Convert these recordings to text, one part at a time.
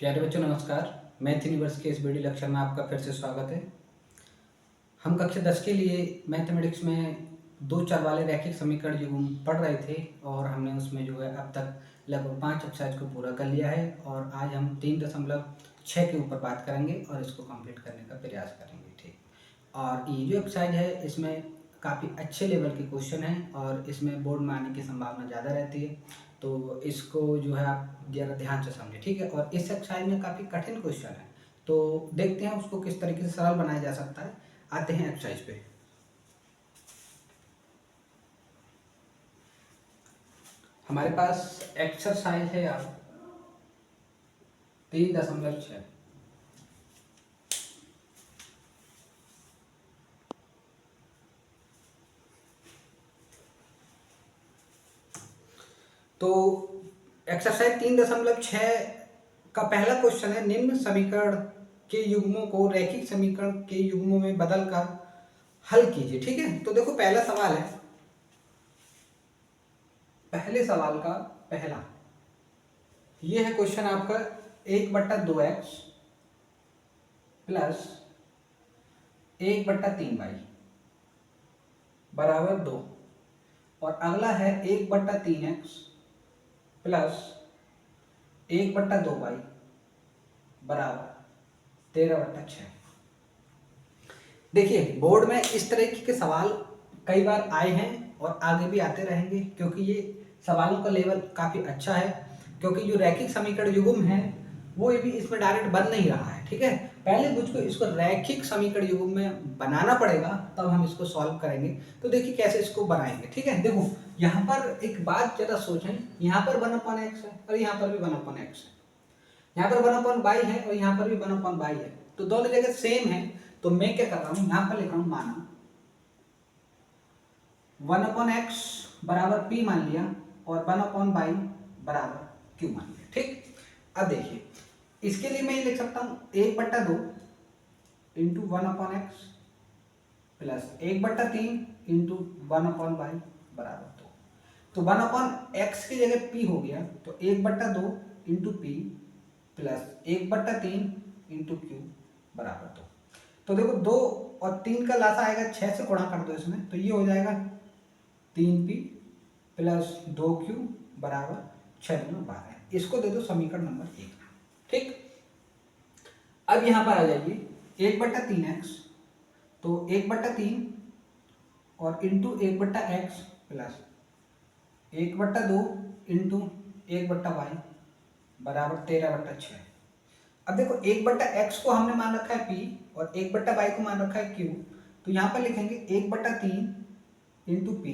प्यारे बच्चों नमस्कार। मैथ यूनिवर्स के इस वीडियो लेक्चर में आपका फिर से स्वागत है। हम कक्षा 10 के लिए मैथमेटिक्स में दो चर वाले रैखिक समीकरण जो हम पढ़ रहे थे और हमने उसमें जो है अब तक लगभग 5 एक्सरसाइज को पूरा कर लिया है और आज हम 3.6 के ऊपर बात करेंगे और इसको कंप्लीट करने का प्रयास करेंगे। ठीक, और ये जो एक्सरसाइज है इसमें काफ़ी अच्छे लेवल के क्वेश्चन हैं और इसमें बोर्ड में आने की संभावना ज़्यादा रहती है, तो इसको जो है आप ज़रा ध्यान से समझें। ठीक है, और इस एक्सरसाइज में काफ़ी कठिन क्वेश्चन है, तो देखते हैं उसको किस तरीके से सरल बनाया जा सकता है। आते हैं एक्सरसाइज पे। हमारे पास एक्सरसाइज है यार 3.6। तो एक्सरसाइज 3.6 का पहला क्वेश्चन है, निम्न समीकरण के युग्मों को रैखिक समीकरण के युग्मों में बदलकर हल कीजिए। ठीक है, तो देखो पहला सवाल है, पहले सवाल का पहला ये है क्वेश्चन आपका 1/2x प्लस 1/3y बराबर 2 और अगला है 1/3x प्लस 1/2y बराबर 13/6। देखिए बोर्ड में इस तरीके के सवाल कई बार आए हैं और आगे भी आते रहेंगे, क्योंकि ये सवालों का लेवल काफ़ी अच्छा है। क्योंकि जो रैखिक समीकरण युग्म है वो भी इसमें डायरेक्ट बन नहीं रहा है। ठीक है, पहले मुझको इसको रैखिक समीकरण युग्म में बनाना पड़ेगा, तब हम इसको सॉल्व करेंगे। तो देखिए कैसे इसको बनाएंगे। ठीक है, देखो यहाँ पर एक बात जरा सोचें, यहाँ पर 1/x है और यहाँ पर भी 1/x है, यहाँ पर 1/y है और यहाँ पर भी 1/y है, तो दोनों जगह सेम है। तो मैं क्या कर रहा हूँ, यहाँ पर लिख रहा हूँ माना 1/x बराबर p मान लिया और 1/y बराबर q मान लिया। ठीक, अब देखिए इसके लिए मैं ये लिख सकता हूँ 1/2 into 1/x plus 1/3 into 1/y बराबर 2। तो 1/x की जगह p हो गया, तो 1/2 into p plus 1/3 into Q बराबर 2। तो देखो 2 और 3 का लासा आएगा, 6 से गुणा कर दो इसमें, तो ये हो जाएगा 3p प्लस 2q बराबर 6 दूनी 12। इसको दे दो समीकरण नंबर 1। ठीक, अब यहां पर आ जाइए 1/3x, तो 1/3 और into 1/x plus 1/2 into 1/y बराबर 13/6। अब देखो 1/x को हमने मान रखा है p और 1/y को मान रखा है q, तो यहाँ पर लिखेंगे 1/3 into p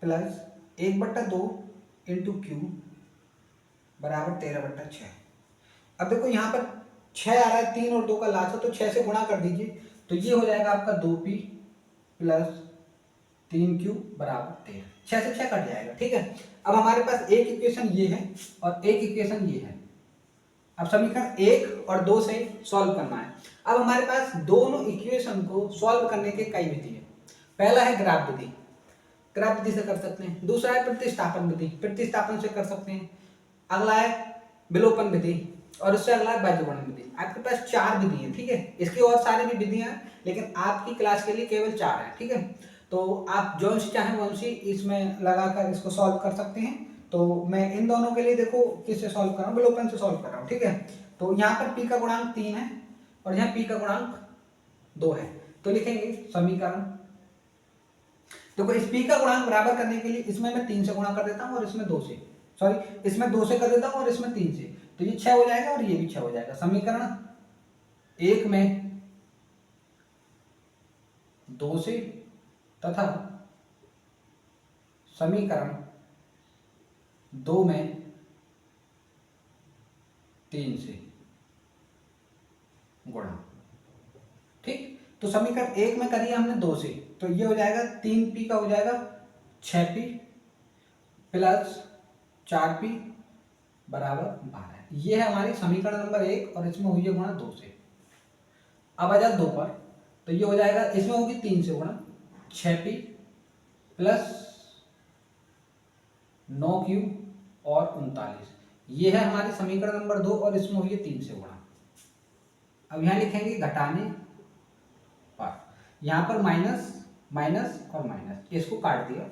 plus 1/2 into Q बराबर 13/6। अब देखो यहाँ पर 6 आ रहा है, 3 और 2 का लासा, तो 6 से गुणा कर दीजिए, तो ये हो जाएगा आपका 2p प्लस 3q बराबर 13। 6 से 6 कट जाएगा। ठीक है, अब हमारे पास एक इक्वेशन ये है और एक इक्वेशन ये है। अब समीकरण 1 और 2 से सॉल्व करना है। अब हमारे पास दोनों इक्वेशन को सॉल्व करने के कई विधि है। पहला है ग्राफ विधि, ग्राफ विधि से कर सकते हैं। दूसरा है प्रतिस्थापन विधि, प्रतिस्थापन से कर सकते हैं। अगला है विलोपन विधि और उससे अगला है बीजगणित विधि। आपके पास 4 विधि है। ठीक है, इसकी और सारी भी विधियां हैं, लेकिन आपकी क्लास के लिए केवल 4 है। ठीक है, तो आप जो सी चाहें वो सी इसमें लगाकर इसको सॉल्व कर सकते हैं। तो मैं इन दोनों के लिए देखो किससे सॉल्व कर रहा हूँ, विलोपन से सॉल्व कर रहा हूँ। ठीक है, तो यहाँ पर p का गुणांक 3 है और यहाँ p का गुणांक 2 है, तो लिखेंगे समीकरण। देखो इस p का गुणांक बराबर करने के लिए इसमें मैं 3 से गुणा कर देता हूँ और इसमें 2 से, सॉरी इसमें 2 से कर देता हूँ और इसमें 3 से, तो ये 6 हो जाएगा और ये भी 6 हो जाएगा। समीकरण 1 में 2 से तथा समीकरण 2 में 3 से गुणा। ठीक, तो समीकरण 1 में करिए हमने 2 से, तो ये हो जाएगा 3p का हो जाएगा 6p प्लस 4p बराबर 12। ये है हमारी समीकरण नंबर 1 और इसमें हुई है गुणा 2 से। अब आ जाए 2 पर, तो ये हो जाएगा, इसमें होगी 3 से गुणा 6p प्लस 9q और 39। ये है हमारी समीकरण नंबर 2 और इसमें हुई है 3 से गुणा। अब यहाँ लिखेंगे घटाने पर, यहाँ पर माइनस माइनस और माइनस, इसको काट दिया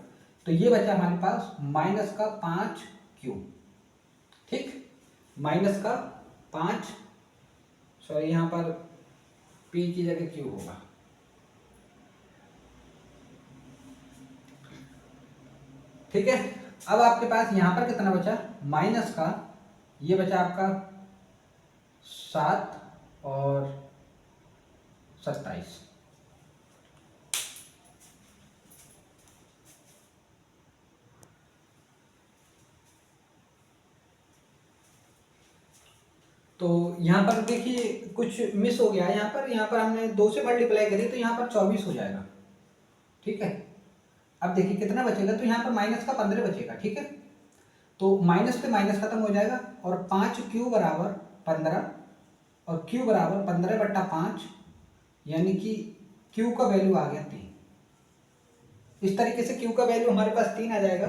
तो ये बचा हमारे पास माइनस का 5 क्यू। ठीक, माइनस का 5, सॉरी यहाँ पर p की जगह q होगा। ठीक है, अब आपके पास यहाँ पर कितना बचा, माइनस का, ये बचा आपका 7 और 27। तो यहाँ पर देखिए कुछ मिस हो गया, यहाँ पर हमने 2 से मल्टीप्लाई करी तो यहाँ पर 24 हो जाएगा। ठीक है, अब देखिए कितना बचेगा, तो यहाँ पर माइनस का 15 बचेगा। ठीक है, तो माइनस पे माइनस खत्म हो जाएगा और 5q बराबर 15 और q बराबर 15/5, यानी कि q का वैल्यू आ गया 3। इस तरीके से q का वैल्यू हमारे पास 3 आ जाएगा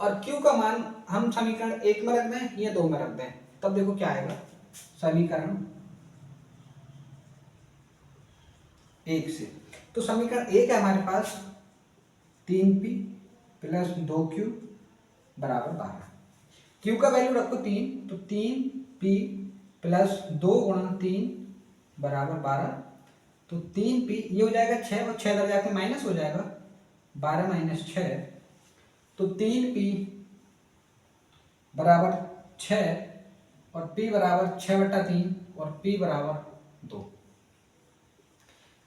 और q का मान हम समीकरण 1 में रख दें या 2 में रख दें, तब देखो क्या आएगा। समीकरण 1 से, तो समीकरण 1 है हमारे पास 3p + 2q बराबर 12। q का वैल्यू रखो 3, तो 3p + 2 × 3 बराबर 12, तो 3p ये हो जाएगा 6 और 6 लग जाके माइनस हो जाएगा, 12 - 6, तो 3p बराबर 6 और p बराबर 6/3 और p बराबर 2।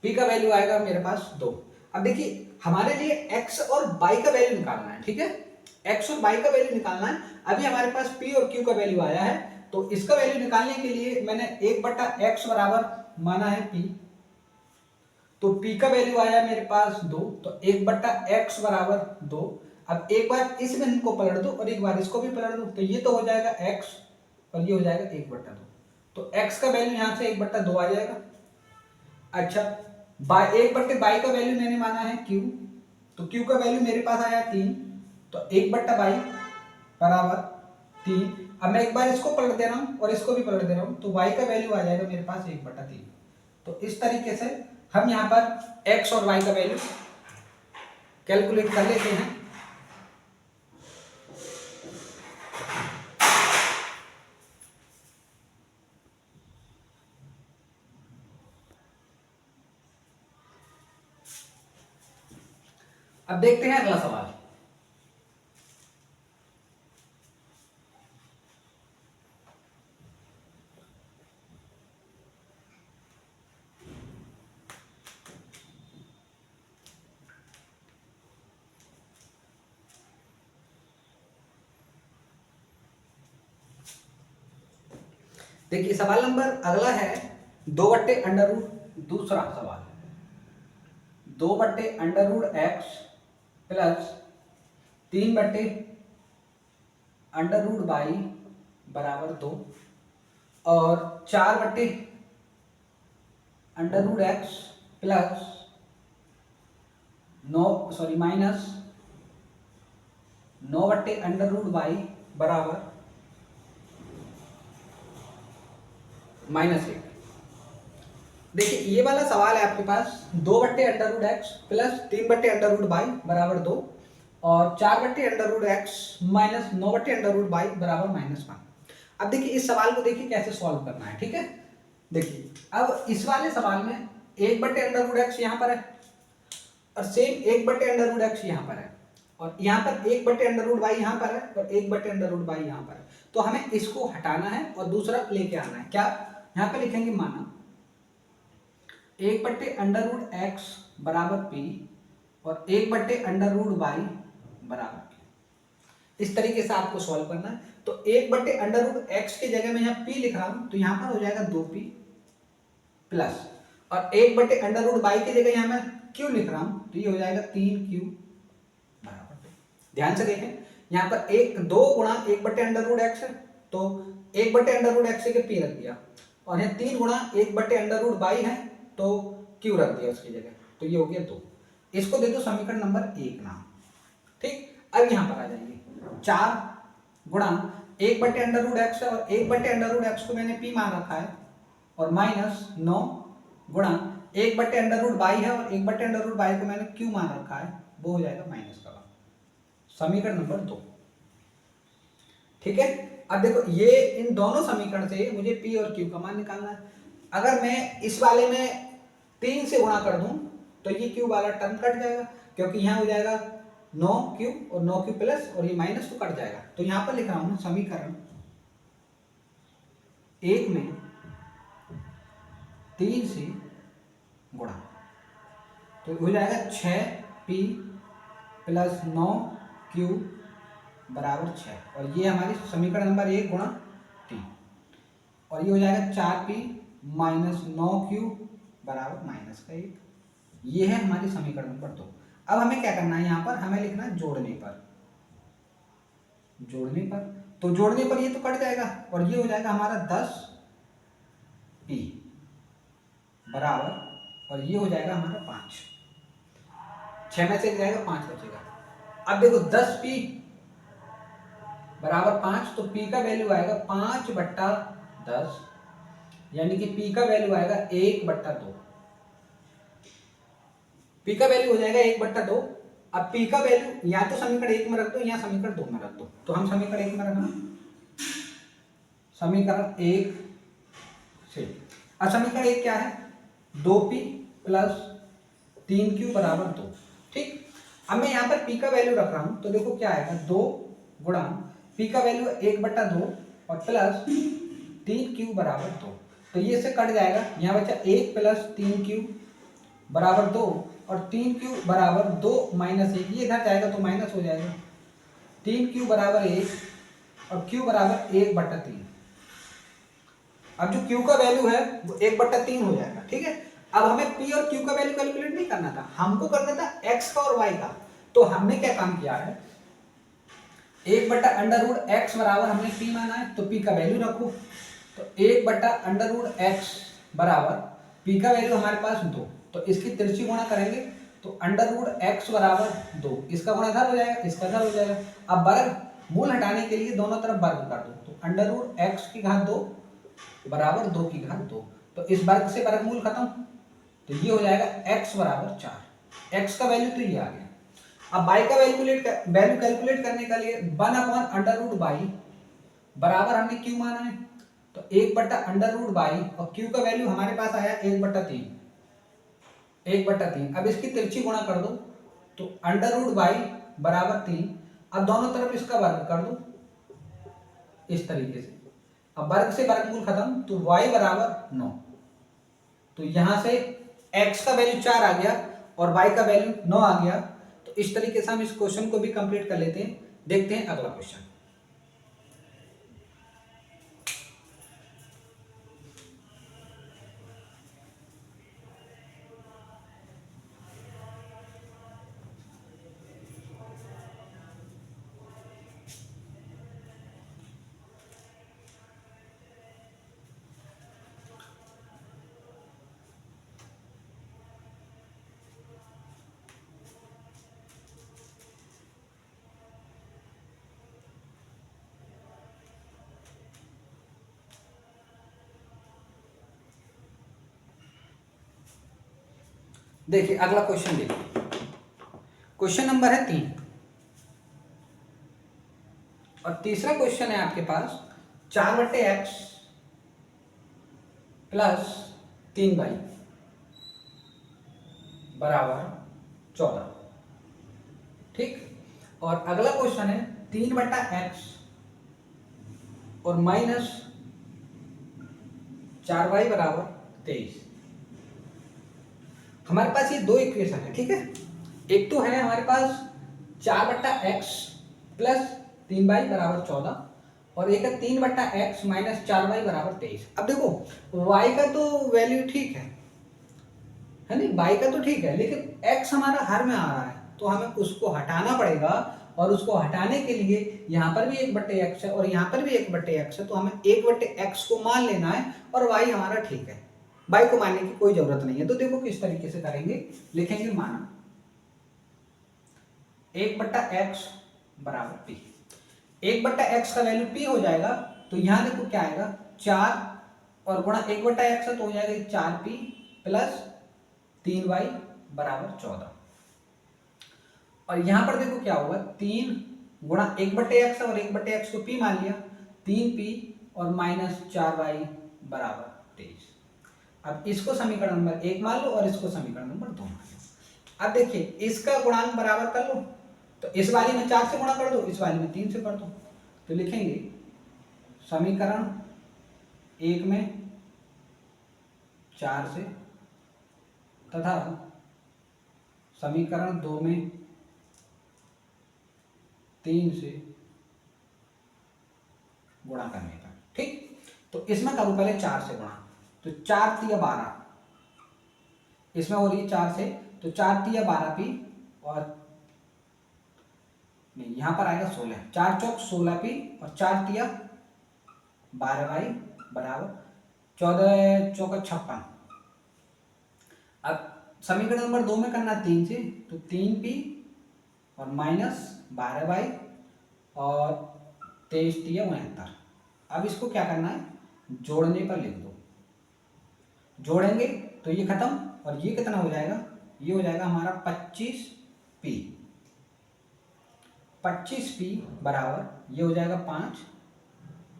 p का वैल्यू आएगा मेरे पास 2। अब देखिए हमारे लिए x और y का वैल्यू निकालना है। ठीक है, x और y का वैल्यू निकालना है। अभी हमारे पास p और q का वैल्यू आया है, तो इसका वैल्यू निकालने के लिए मैंने 1/x बराबर माना है p, तो p का वैल्यू आया मेरे पास 2, तो 1/x बराबर 2। अब एक बार इस बिंदु को पलट दो और एक बार इसको भी पलट दो, तो ये तो हो जाएगा x और ये हो जाएगा 1/2, तो x का वैल्यू यहाँ से 1/2 आ जाएगा। अच्छा, 1/y का वैल्यू मैंने माना है q, तो q का वैल्यू मेरे पास आया 3, तो 1/y बराबर 3। अब मैं एक बार इसको पलट दे रहा हूँ और इसको भी पलट दे रहा हूँ, तो y का वैल्यू आ जाएगा मेरे पास 1/3। तो इस तरीके से हम यहाँ पर x और y का वैल्यू कैलकुलेट कर लेते हैं। अब देखते हैं अगला सवाल। देखिए सवाल नंबर अगला है 2/√, दूसरा सवाल 2/√x प्लस 3/√y बराबर 2 और 4/√x प्लस माइनस 9/√y बराबर -1। देखिए ये वाला सवाल है आपके पास 2/√x प्लस 3/√y बराबर 2 और 4/√x माइनस 9/√y बराबर -1। अब देखिए इस सवाल को देखिए कैसे सॉल्व करना है। ठीक है, देखिए अब इस वाले सवाल में 1/√x यहाँ पर है और सेम 1/√x यहाँ पर है और यहाँ पर 1/√y यहाँ पर है और 1/√y यहाँ पर है, तो हमें इसको हटाना है और दूसरा लेके आना है। क्या, यहाँ पे लिखेंगे माना 1/√x बराबर p और 1/√y बराबर p। इस तरीके से आपको सॉल्व करना है। तो 1/√x की जगह मैं यहाँ p लिख रहा हूं, तो यहाँ पर हो जाएगा 2p प्लस, और 1/√y की जगह यहाँ मैं q लिख रहा हूं, तो ये हो जाएगा 3q बराबर 2। ध्यान से देखें, यहाँ पर 2 गुणा 1/√x है, तो 1/√x के p रख दिया और यहाँ 3 गुणा 1/√y है, तो q रख दिया उसकी जगह, तो ये हो गया 2। इसको दे दो समीकरण नंबर 1 नाम। ठीक, अब यहाँ पर आ जाएंगे 4 गुणा 1 बटे अंडर रूट एक्स है और 1 बटे अंडर रूट एक्स को मैंने पी मान रखा है और माइनस 9 गुणा 1 बटे अंडर रूट बाई है और 1 बटे अंडर रूट बाई को मैंने क्यू मान रखा है, वो हो जाएगा माइनस का 1। समीकरण नंबर 2, ठीक है। अब देखो ये इन दोनों समीकरण से मुझे पी और क्यू का मान निकालना है। अगर मैं इस वाले में 3 से गुणा कर दूं तो ये क्यू वाला टर्म कट जाएगा, क्योंकि यहाँ हो जाएगा 9q और 9q प्लस और ये माइनस तो कट जाएगा। तो यहां पर लिख रहा हूं समीकरण 1 में 3 से गुणा, तो हो जाएगा 6p प्लस 9q बराबर 6 और ये हमारी समीकरण नंबर 1 गुणा 3 और ये हो जाएगा 4p माइनस 9q बराबर माइनस का 1। ये है हमारी समीकरण नंबर 2। अब हमें क्या करना है, यहाँ पर हमें लिखना है जोड़ने पर। तो जोड़ने पर ये तो कट जाएगा और ये हो जाएगा हमारा 10p बराबर और ये हो जाएगा हमारा 5। 6 में से जाएगा 5 बचेगा। अब देखो 10p बराबर 5, तो p का वैल्यू आएगा 5/10 यानी कि p का वैल्यू आएगा 1/2। p का वैल्यू हो जाएगा 1/2। अब p का वैल्यू या तो समीकरण 1 में रख दो या समीकरण 2 में रख दो। तो हम समीकरण 1 में रखना, समीकरण 1 से। अब समीकरण 1 क्या है, 2p प्लस 3q बराबर 2, ठीक। अब मैं यहाँ पर p का वैल्यू रख रहा हूं तो देखो क्या आएगा, 2 गुणा p का वैल्यू 1/2 और प्लस 3q बराबर 2। तो ये से कट जाएगा, यहाँ बचा 1 प्लस 3q बराबर 2 और 3q बराबर 2 माइनस 1, ये इधर जाएगा तो माइनस हो जाएगा। 3q बराबर 1 और q बराबर 1/3। अब जो q का वैल्यू है वो 1/3 हो जाएगा, ठीक है। अब हमें p और q का वैल्यू कैलकुलेट नहीं करना था, हमको करना था x का और y का। तो हमने क्या काम किया है, 1/√x बराबर हमने p माना है तो p का वैल्यू रखो। तो 1/√x बराबर p का वैल्यू हमारे पास 2, तो इसकी तिरछी गुणा करेंगे तो √x बराबर 2, इसका गुणा इधर हो जाएगा, इसका इधर हो जाएगा। अब वर्ग मूल हटाने के लिए दोनों तरफ वर्ग कर दो, तो √x की घात 2 बराबर 2 की घात 2। तो इस वर्ग से वर्गमूल खत्म, तो ये हो जाएगा x बराबर 4। x का वैल्यू तो ये आ गया। अब y का वैल्यू कैलकुलेट करने के लिए 1/√y बराबर हमने q माना है, तो 1/√y और q का वैल्यू हमारे पास आया 1/3। अब इसकी तिरछी गुणा कर दो तो √y बराबर 3। अब दोनों तरफ इसका वर्ग कर दो इस तरीके से। अब वर्ग से वर्गमूल खत्म, तो y बराबर 9। तो यहां से x का वैल्यू 4 आ गया और y का वैल्यू 9 आ गया। तो इस तरीके से हम इस क्वेश्चन को भी कंप्लीट कर लेते हैं। देखते हैं अगला क्वेश्चन। देखिए अगला क्वेश्चन देखिए, क्वेश्चन नंबर है 3 और तीसरा क्वेश्चन है आपके पास 4/x प्लस 3y बराबर 14, ठीक। और अगला क्वेश्चन है 3/x और माइनस 4y बराबर 23। हमारे पास ये दो इक्वेशन है, ठीक है। एक तो है हमारे पास 4/x प्लस 3y बराबर 14 और एक है 3/x माइनस 4y बराबर 23। अब देखो y का तो वैल्यू ठीक है नहीं, y का तो ठीक है, लेकिन x हमारा हर में आ रहा है तो हमें उसको हटाना पड़ेगा और उसको हटाने के लिए यहाँ पर भी 1/x है और यहाँ पर भी 1/x है, तो हमें 1/x को मान लेना है और y हमारा ठीक है, y को मानने की कोई जरूरत नहीं है। तो देखो किस तरीके से करेंगे, लिखेंगे माना 1/x बराबर p। एक बट्टा एक्स का वैल्यू पी हो जाएगा, तो यहाँ देखो क्या आएगा 4 और गुणा एक बट्टा एक्स है तो हो जाएगा 4p प्लस 3y बराबर 14। और यहाँ पर देखो क्या होगा 3 गुणा एक बट्टे एक्स और एक बट्टे एक्स को p मान लिया, 3p और माइनस 4y बराबर 23। अब इसको समीकरण नंबर 1 मान लो और इसको समीकरण नंबर 2 मान लो। अब देखिए इसका गुणांक बराबर कर लो, तो इस वाली में 4 से गुणा कर दो, इस वाली में 3 से कर दो, तो लिखेंगे समीकरण 1 में 4 से तथा समीकरण 2 में 3 से गुणा करने का। ठीक, तो इसमें करूँ पहले 4 से गुणा, तो 4 तिया 12, इसमें हो रही है 4 से, तो 4 तिया 12p और नहीं यहाँ पर आएगा 16, 4 चौक 16p और 4 तिया 12y बराबर 14 चौका 56। अब समीकरण नंबर 2 में करना 3 से, तो 3p और माइनस 12y और 23 तिया 69। अब इसको क्या करना है, जोड़ने पर लिख दो, जोड़ेंगे तो ये खत्म और ये कितना हो जाएगा, ये हो जाएगा हमारा 25p, 25p बराबर ये हो जाएगा 5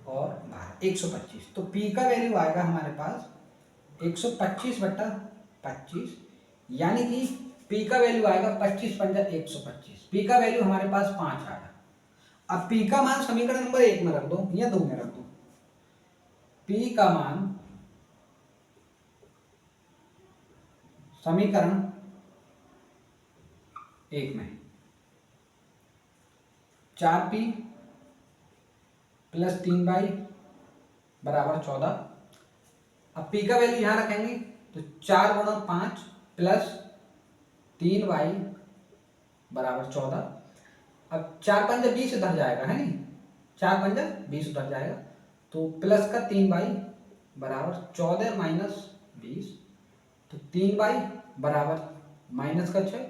और 12 125। तो p का वैल्यू आएगा हमारे पास 125 बट्टा 25, यानी कि p का वैल्यू आएगा 25 पंजा 125, p का वैल्यू हमारे पास 5 आएगा। अब p का मान समीकरण नंबर 1 में रख दो या 2 में रख दो, p का मान समीकरण 1 में 4p प्लस 3y बराबर 14। अब p का वैल्यू यहां रखेंगे तो 4 गुणा 5 प्लस 3y बराबर 14। अब 4 पंजा 20 उधर जाएगा, है नहीं, 4 पंजा 20 उधर जाएगा, तो प्लस का 3y बराबर 14 माइनस 20, तो 3y बराबर माइनस का 6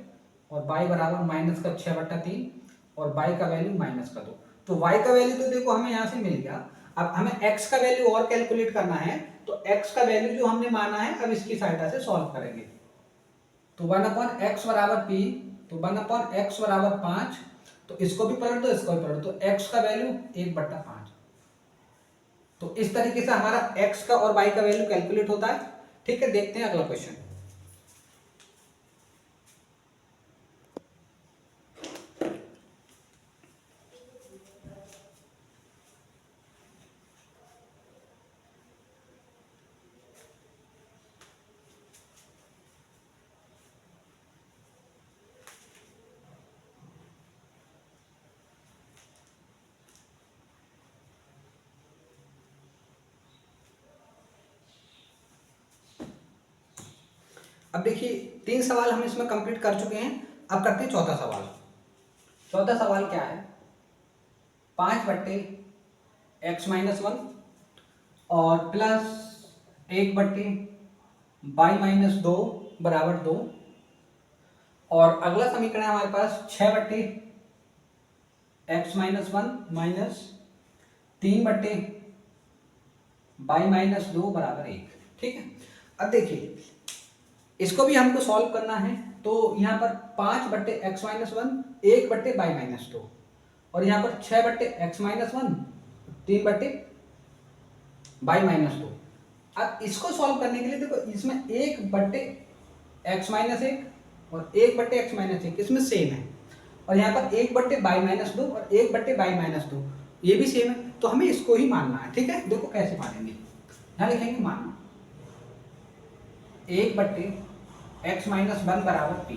और y बराबर माइनस का 6 बट्टा 3 और y का वैल्यू माइनस का 2। तो y का वैल्यू तो देखो हमें यहाँ से मिल गया। अब हमें x का वैल्यू और कैलकुलेट करना है, तो x का वैल्यू जो हमने माना है अब इसकी सहायता से सॉल्व करेंगे। तो 1/x बराबर p, तो 1/x बराबर 5, तो इसको भी पलट दो इसको भी पलट दो, तो x का वैल्यू 1/5। तो इस तरीके से हमारा x का और y का वैल्यू कैलकुलेट होता है। ठीक है, देखते हैं अगला क्वेश्चन। अब देखिए 3 सवाल हम इसमें कंप्लीट कर चुके हैं। अब करते हैं चौथा सवाल। चौथा सवाल क्या है, 5/x-1 और प्लस 1/y-2 बराबर 2, और अगला समीकरण है हमारे पास 6/x-1 माइनस 3/y-2 बराबर 1। ठीक है, अब देखिए इसको भी हमको सॉल्व करना है, तो यहाँ पर 5/x-1 1/y-2 और यहाँ पर 6/x-1 3/y-2। अब इसको सॉल्व करने के लिए देखो इसमें 1/x-1 और 1/x-1 इसमें सेम है, और यहाँ पर 1/y-2 और 1/y-2 ये भी सेम है, तो हमें इसको ही मानना है। ठीक है, देखो कैसे मानेंगे, यहाँ लिखेंगे मानना 1/x-1 बराबर p,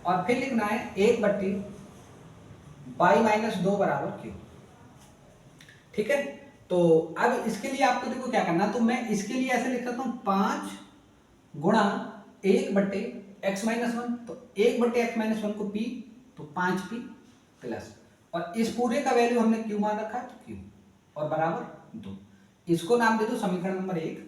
और फिर लिखना है 1/y-2 बराबर q। ठीक है, तो अब इसके लिए आपको देखो क्या करना, तो मैं इसके लिए ऐसे लिख सकता हूँ 5 गुणा 1/x-1, तो 1/x-1 को p, तो 5p प्लस, और इस पूरे का वैल्यू हमने q मान रखा है, तो q और बराबर 2। इसको नाम दे दो समीकरण नंबर 1,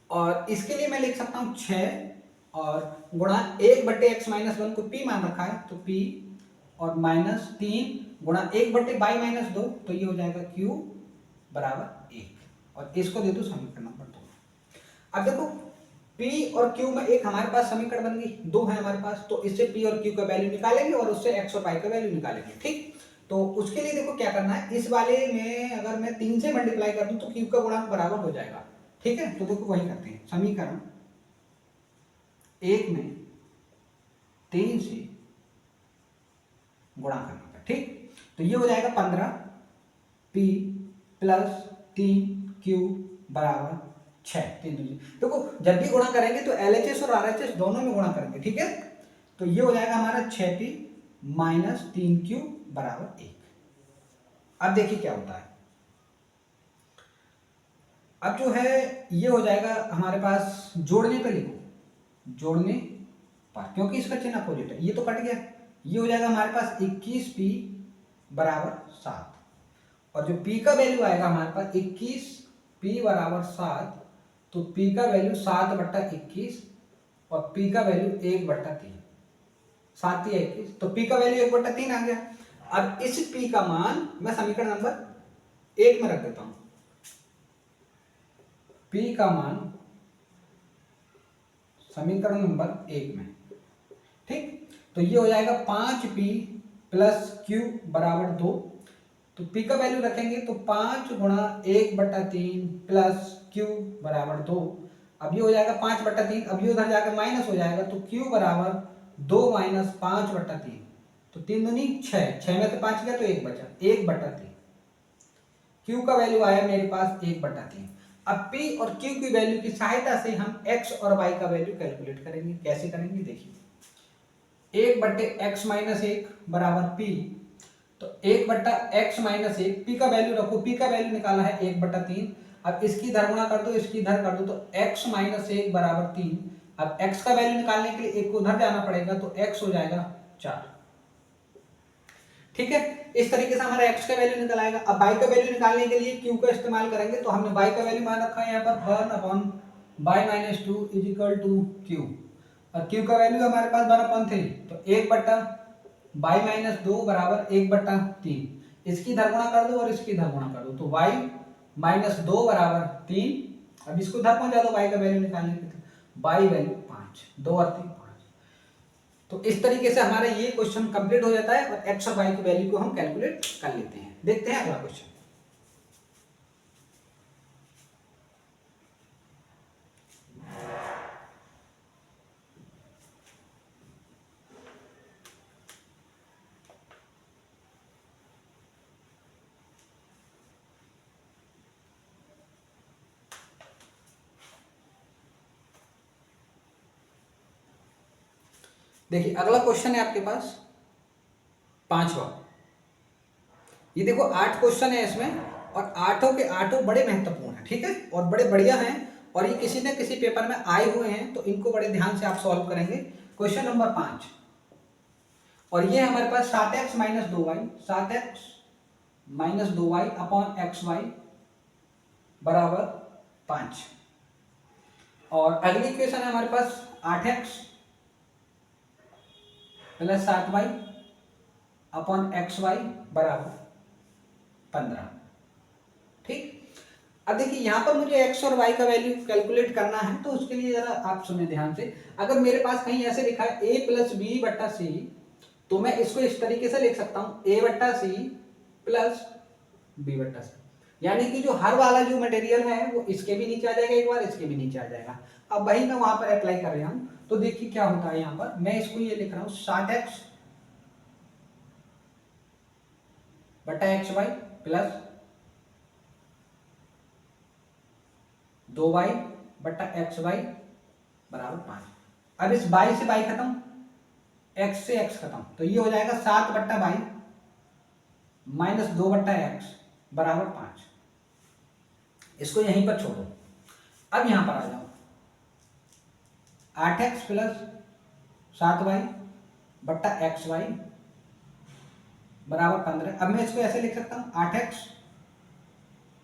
और इसके लिए मैं लिख सकता हूँ 6 और गुणा 1/x-1 को p मान रखा है, तो p और -3 गुणा 1/2 तो ये हो जाएगा q बराबर 1 और इसको दे दो समीकरण नंबर 2। अब देखो p और q में एक हमारे पास समीकरण बन गई, दो है हमारे पास, तो इससे p और q का वैल्यू निकालेंगे और उससे x और y का वैल्यू निकालेंगे। ठीक, तो उसके लिए देखो क्या करना है, इस वाले में अगर मैं 3 से मल्टीप्लाई कर दूं तो q का गुणांक बराबर हो जाएगा। ठीक है, तो देखो वही करते हैं, समीकरण 1 में 3 से गुणा करना था। ठीक, तो ये हो जाएगा 15p प्लस 3q बराबर 6। देखो जब भी गुणा करेंगे तो LHS और RHS दोनों में गुणा करेंगे। ठीक है, तो ये हो जाएगा हमारा 6p माइनस 3q बराबर 1। अब देखिए क्या होता है, अब जो है ये हो जाएगा हमारे पास, जोड़ने पे लिखो, जोड़ने पर, क्योंकि इसका चिन्ह अपोजिट है, ये तो कट गया, ये हो जाएगा हमारे पास 21p बराबर 7 और जो p का वैल्यू आएगा हमारे पास 21p बराबर 7, तो p का वैल्यू 7/21 और p का वैल्यू 1/3, 7 या 21, तो p का वैल्यू 1/3 आ गया। अब इस p का मान मैं समीकरण नंबर 1 में रख देता हूं, p का मान समीकरण नंबर 1 में। ठीक, तो ये हो जाएगा 5p प्लस q बराबर 2, तो p का वैल्यू रखेंगे तो 5 गुणा 1/3 प्लस q बराबर 2। अब ये हो जाएगा 5/3, अब ये उधर जाकर माइनस हो जाएगा, तो q बराबर 2 माइनस 5/3, तो 3 दूनी 6, 6 में से 5 गया तो 1 बचा, 1/3। q का वैल्यू आया मेरे पास 1/3। अब p और q की वैल्यू की सहायता से हम x और y का वैल्यू कैलकुलेट करेंगे। कैसे करेंगे देखिए, 1/x माइनस 1 बराबर p, तो 1/x माइनस 1, p का वैल्यू रखो, p का वैल्यू निकाला है 1/3। अब इसकी इधर गुणा कर दो, इसकी इधर कर दो, तो x माइनस 1 बराबर 3। अब x का वैल्यू निकालने के लिए एक को उधर जाना पड़ेगा, तो x हो जाएगा 4। ठीक है, इस तरीके से हमारा x का वैल्यू निकल आएगा। अब y का वैल्यू निकालने के लिए q का इस्तेमाल करेंगे, तो हमने y का वैल्यू मान रखा है यहाँ पर 1/y-2 is equal to q, और q का वैल्यू हमारे पास 1/3, तो 1/y-2 बराबर 1/3। इसकी इधर गुणा कर दो और इसकी इधर गुणा कर दो, तो y-2 बराबर 3। अब इसको इधर पहुंचा दो y का वैल्यू निकालने के लिए, y वैल्यू 5, 2 और 3 5। तो इस तरीके से हमारा ये क्वेश्चन कंप्लीट हो जाता है और x और y की वैल्यू को हम कैलकुलेट कर लेते हैं। देखते हैं अगला क्वेश्चन। देखिए अगला क्वेश्चन है आपके पास 5वां। ये देखो 8 क्वेश्चन है इसमें और 8 के 8 बड़े महत्वपूर्ण हैं। ठीक है, और बड़े बढ़िया हैं और ये किसी न किसी पेपर में आए हुए हैं, तो इनको बड़े ध्यान से आप सॉल्व करेंगे। क्वेश्चन नंबर 5, और ये हमारे पास 7x minus 2y, 7x minus 2y upon xy बराबर 5, और अगली इक्वेशन है हमारे पास 8x plus 7y upon xy बराबर 15। ठीक, अब देखिए यहाँ पर मुझे x और y का वैल्यू कैलकुलेट करना है, तो उसके लिए जरा आप सुने ध्यान से। अगर मेरे पास कहीं ऐसे लिखा है a प्लस बी बट्टा सी, तो मैं इसको इस तरीके से लिख सकता हूँ a बट्टा सी प्लस बी बट्टा सी, यानी कि जो हर वाला जो मटेरियल है वो इसके भी नीचे आ जाएगा, एक बार इसके भी नीचे आ जाएगा। अब वही मैं वहां पर अप्लाई कर रहा हूं, तो देखिए क्या होता है। यहाँ पर मैं इसको ये लिख रहा हूँ 7x बटा xy प्लस 2y बटा xy बराबर 5। अब इस y से y खत्म, x से x खत्म, तो ये हो जाएगा 7 बट्टा y माइनस 2 बट्टा x बराबर 5। इसको यहीं पर छोड़ो। अब यहां पर आ जाओ, 8x प्लस 7y बट्टा xy बराबर 15। अब मैं इसको ऐसे लिख सकता हूँ 8x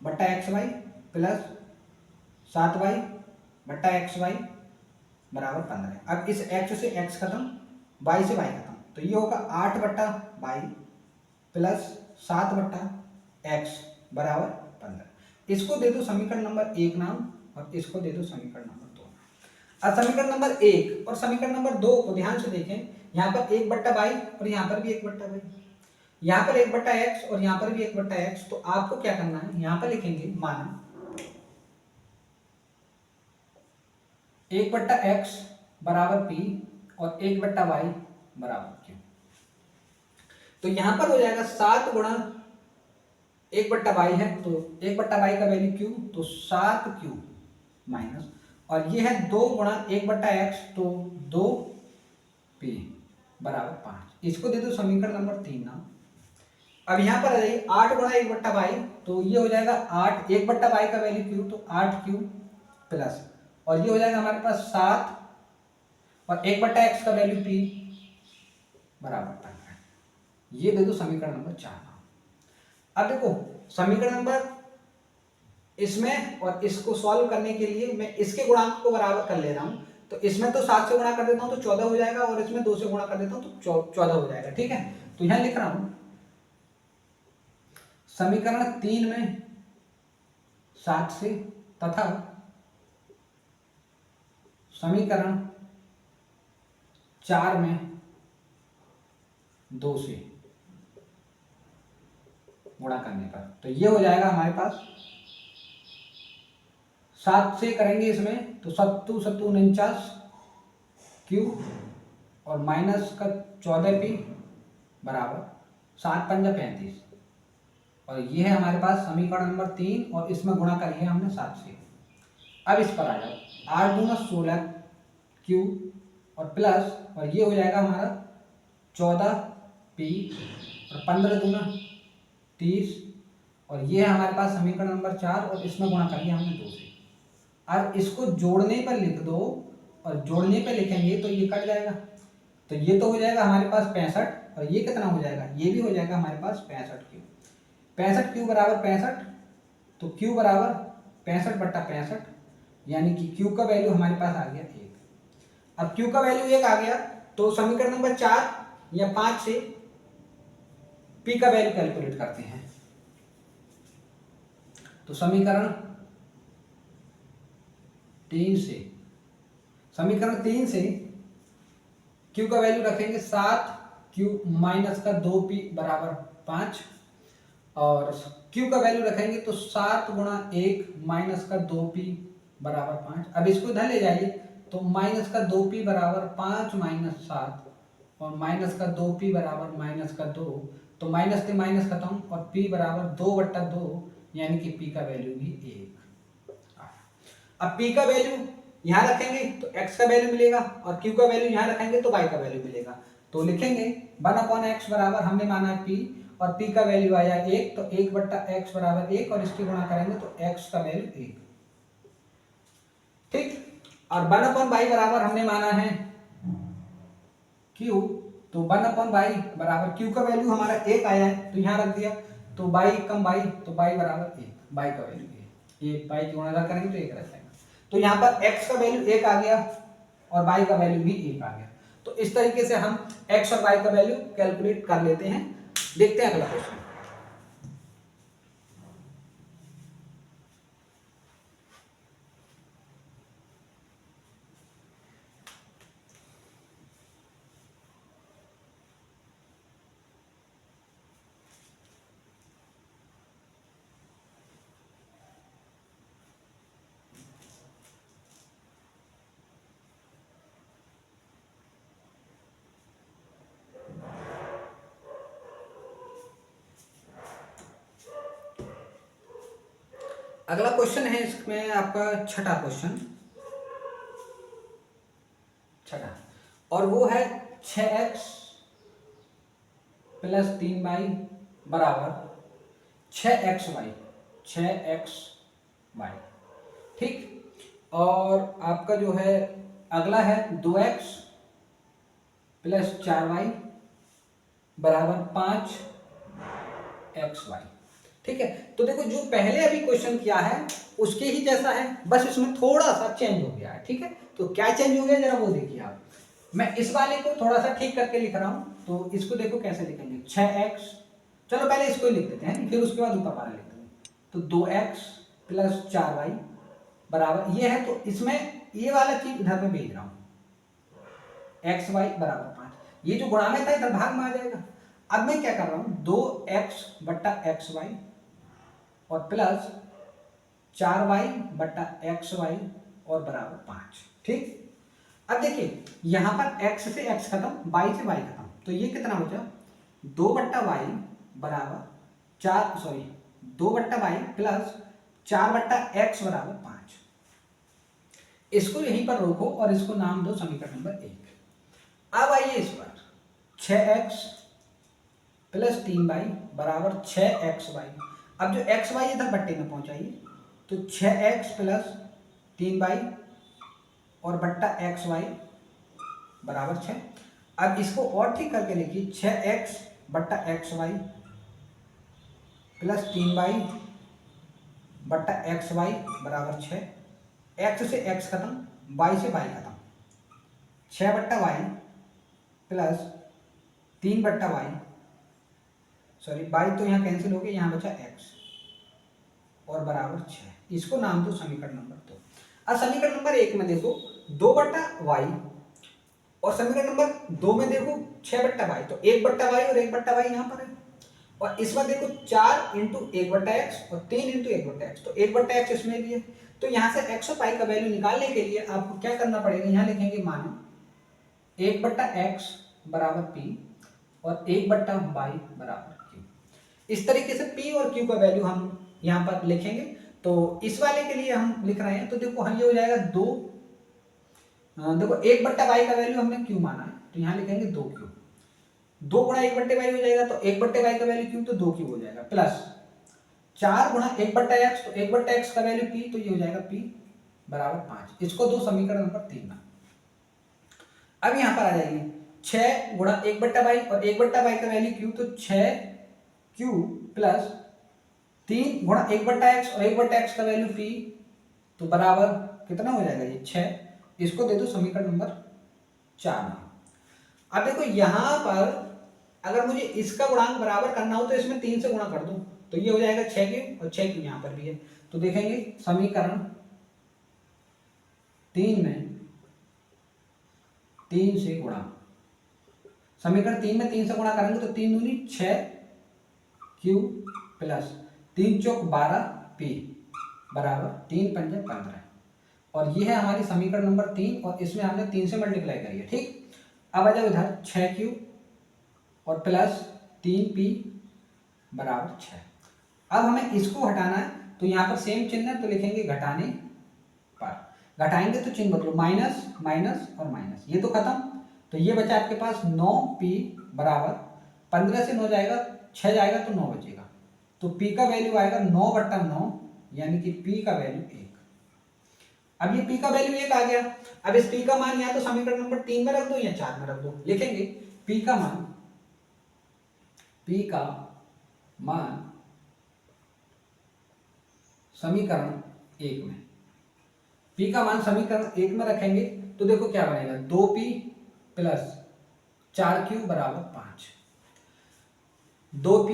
बट्टा xy प्लस 7y बट्टा xy बराबर 15। अब इस x से x खत्म, y से y खत्म, तो ये होगा 8/22 प्लस 7/x बराबर 15। इसको दे दो समीकरण नंबर 1 नाम और इसको दे दो समीकरण नंबर 2 नाम। अब समीकरण नंबर 1 और समीकरण नंबर 2 को ध्यान से देखें, यहाँ पर 1/22 और यहाँ पर भी 1/22, यहाँ पर 1/x और यहाँ पर भी 1/x। तो आपको क्या करना है, यहाँ पर लिखेंगे माना 1/x बराबर p और 1/y बराबर q। तो यहां पर हो जाएगा 7 गुणा 1/y है तो 1/y का वैल्यू q, तो 7q माइनस, और ये है 2 गुणा 1/x तो 2p बराबर 5। इसको दे दो समीकरण नंबर 3 ना। अब यहाँ पर आ जाइए 8 गुणा 1/y, तो ये हो जाएगा 8, 1/y का वैल्यू q तो 8q प्लस, और ये हो जाएगा हमारे पास 7 और 1/x का वैल्यू p बराबर 15। ये दे दो समीकरण नंबर 4। अब देखो समीकरण नंबर इसमें और इसको सॉल्व करने के लिए मैं इसके गुणांक को बराबर कर ले रहा हूं। तो इसमें तो 7 से गुणा कर देता हूं तो 14 हो जाएगा, और इसमें 2 से गुणा कर देता हूं तो 14 हो जाएगा। ठीक है, तो यहां लिख रहा हूं समीकरण 3 में 7 से तथा समीकरण 4 में 2 से गुणा करने पर, तो ये हो जाएगा हमारे पास 7 से करेंगे इसमें तो 7 7 49 q और माइनस का 14p बराबर 7 5 35, और ये है हमारे पास समीकरण नंबर 3 और इसमें गुणा कर लिया हमने 7 से। अब इस पर आ जाओ 8 दूना 16 q और प्लस, और ये हो जाएगा हमारा 14p और 15 दूना 30, और ये है हमारे पास समीकरण नंबर 4 और इसमें गुणा कर लिया हमने 2 से। अब इसको जोड़ने पर लिख दो, और जोड़ने पे लिखेंगे तो ये कट जाएगा, तो ये तो हो जाएगा हमारे पास 65, और ये कितना हो जाएगा, ये भी हो जाएगा हमारे पास 65q। 65q बराबर 65, तो q बराबर 65/65, यानी कि q का वैल्यू हमारे पास आ गया 1। अब q का वैल्यू 1 आ गया तो समीकरण नंबर 4 या 5 से p का वैल्यू कैलकुलेट करते हैं। तो समीकरण 3 से q का वैल्यू रखेंगे 7q माइनस का 2p बराबर 5, और q का वैल्यू रखेंगे तो 7 गुणा 1 माइनस का 2p बराबर 5। अब इसको इधर ले जाइए तो माइनस का 2p बराबर 5 माइनस 7 और माइनस का 2p बराबर माइनस का 2, तो माइनस से माइनस खत्म और p बराबर 2/2, यानी कि p का वैल्यू भी 1। अब p का वैल्यू यहाँ रखेंगे तो x का वैल्यू मिलेगा, और q का वैल्यू यहाँ रखेंगे तो y का वैल्यू मिलेगा। तो लिखेंगे 1/x बराबर हमने माना है p, और p का वैल्यू आया 1, तो 1/x बराबर 1, और इसकी गुणा करेंगे तो x का वैल्यू 1। ठीक, और 1/y बराबर हमने माना है q, तो 1/y बराबर q का वैल्यू हमारा 1 आया है तो यहाँ रख दिया, तो y कम y तो y बराबर 1, y का वैल्यू 1, y की गुणा करेंगे तो 1 रह जाएगा। तो यहाँ पर x का वैल्यू 1 आ गया और y का वैल्यू भी 1 आ गया। तो इस तरीके से हम x और y का वैल्यू कैलकुलेट कर लेते हैं। देखते हैं अगला क्वेश्चन। अगला क्वेश्चन है इसमें आपका छठा क्वेश्चन, और वो है 6x प्लस 3y बराबर 6xy। ठीक, और आपका जो है अगला है 2x प्लस 4y बराबर 5xy। ठीक है, तो देखो जो पहले अभी क्वेश्चन किया है उसके ही जैसा है, बस इसमें थोड़ा सा चेंज हो गया है। ठीक है, तो क्या चेंज हो गया जरा वो देखिए आप। मैं इस वाले को थोड़ा सा ठीक करके लिख रहा हूं, तो इसको देखो कैसे लिखेंगे, 6x, चलो पहले इसको ही लिख देते हैं फिर उसके बाद ऊपर वाला लिख देंगे। तो 2x प्लस 4y बराबर ये है, तो इसमें ये वाला चीज इधर में भेज रहा हूं, एक्स वाई बराबर 5, ये जो गुणा में था इधर भाग में आ जाएगा। अब मैं क्या कर रहा हूं, 2x बट्टा एक्स वाई और प्लस 4y बट्टा एक्स वाई और बराबर 5। ठीक, अब देखिए यहां पर x से x खत्म, y से y खत्म, तो ये कितना बचा, 2 बट्टा वाई बराबर 2 बट्टा वाई प्लस 4 बट्टा एक्स बराबर 5। इसको यहीं पर रोको और इसको नाम दो समीकरण नंबर 1। अब आइए इस पर 6x प्लस 3y बराबर 6xy। अब जो xy इधर बट्टे में पहुंचाइए, तो 6x प्लस 3y और बट्टा xy बराबर 6। अब इसको और ठीक करके लिखिए, 6x बट्टा xy प्लस 3y बट्टा xy बराबर 6। x से x खत्म, y से y खत्म, 6 बट्टा y प्लस 3 बट्टा y, सॉरी y तो यहाँ कैंसिल हो गया, यहाँ बचा x और बराबर 6। इसको नाम दो समीकरण नंबर 2। अब समीकरण नंबर 1 में देखो 2 बट्टा y और समीकरण नंबर 2 में देखो 6 बट्टा y, तो 1 बट्टा y और 1 बट्टा y यहाँ पर है, और इसमें देखो 4 इंटू 1 बट्टा एक्स और 3 इंटू 1 बट्टा एक्स, तो 1 बट्टा एक्स इसमें भी है। तो यहाँ से एक्स और पाई का वैल्यू निकालने के लिए आपको क्या करना पड़ेगा, यहाँ लिखेंगे मानो 1 बट्टा एक्स बराबर पी और 1 बट्टा वाई बराबर क्यू। इस तरीके से पी और क्यू का वैल्यू हम यहाँ पर लिखेंगे। तो इस वाले के लिए हम लिख रहे हैं, तो देखो हम ये हो जाएगा 2, देखो 1 बट्टा वाई का वैल्यू हमने क्यू माना है, तो यहाँ लिखेंगे 2 क्यू, 2 गुणा 1 बट्टे वाई हो जाएगा, तो 1 बट्टे वाई का वैल्यू क्यू, तो 2 क्यू हो जाएगा, प्लस 4 गुणा 1 बट्टा एक्स, तो 1 बट्टा एक्स का वैल्यू पी, तो ये हो जाएगा पी बराबर 5। इसको दो समीकरण नंबर 3 में। अब यहाँ पर आ जाएगी 6 गुणा 1 बट्टा वाई और 1 बट्टा वाई का वैल्यू क्यू, तो 6 क्यू प्लस 3 गुणा 1 बट्टा एक्स और 1 बट्टा एक्स का वैल्यू पी, तो बराबर कितना हो जाएगा ये 6। इसको दे दो समीकरण नंबर 4 में। अब देखो यहाँ पर अगर मुझे इसका गुणांक बराबर करना हो तो इसमें 3 से गुणा कर दूं, तो ये हो जाएगा 6 क्यू और 6 क्यू यहाँ पर भी है, तो देखेंगे समीकरण 3 में 3 से गुणा, समीकरण 3 में 3 से गुणा करेंगे तो 3 दूनी 6 क्यू प्लस 3 चौक 12 पी बराबर 3 पंजे 15, और ये है हमारी समीकरण नंबर 3 और इसमें हमने 3 से मल्टीप्लाई करी है। ठीक, अब आ जाओ इधर 6 क्यू और प्लस 3 पी बराबर 6। अब हमें इसको हटाना है, तो यहाँ पर सेम चिन्ह है, तो लिखेंगे घटाने पर। घटाएंगे तो चिन्ह बदलो, माइनस माइनस और माइनस, ये तो खत्म, तो ये बचा आपके पास 9p बराबर 15 से 9 जाएगा, 6 जाएगा तो 9 बचेगा, तो p का वैल्यू आएगा 9 बट्टा 9, यानी कि p का वैल्यू 1। अब ये p का वैल्यू 1 आ गया। अब इस p का मान या तो समीकरण नंबर 3 में रख दो या 4 में रख दो। लिखेंगे p का मान समीकरण 1 में, p का मान समीकरण 1 में रखेंगे तो देखो क्या बनेगा, 2p प्लस 4q बराबर 5, 2p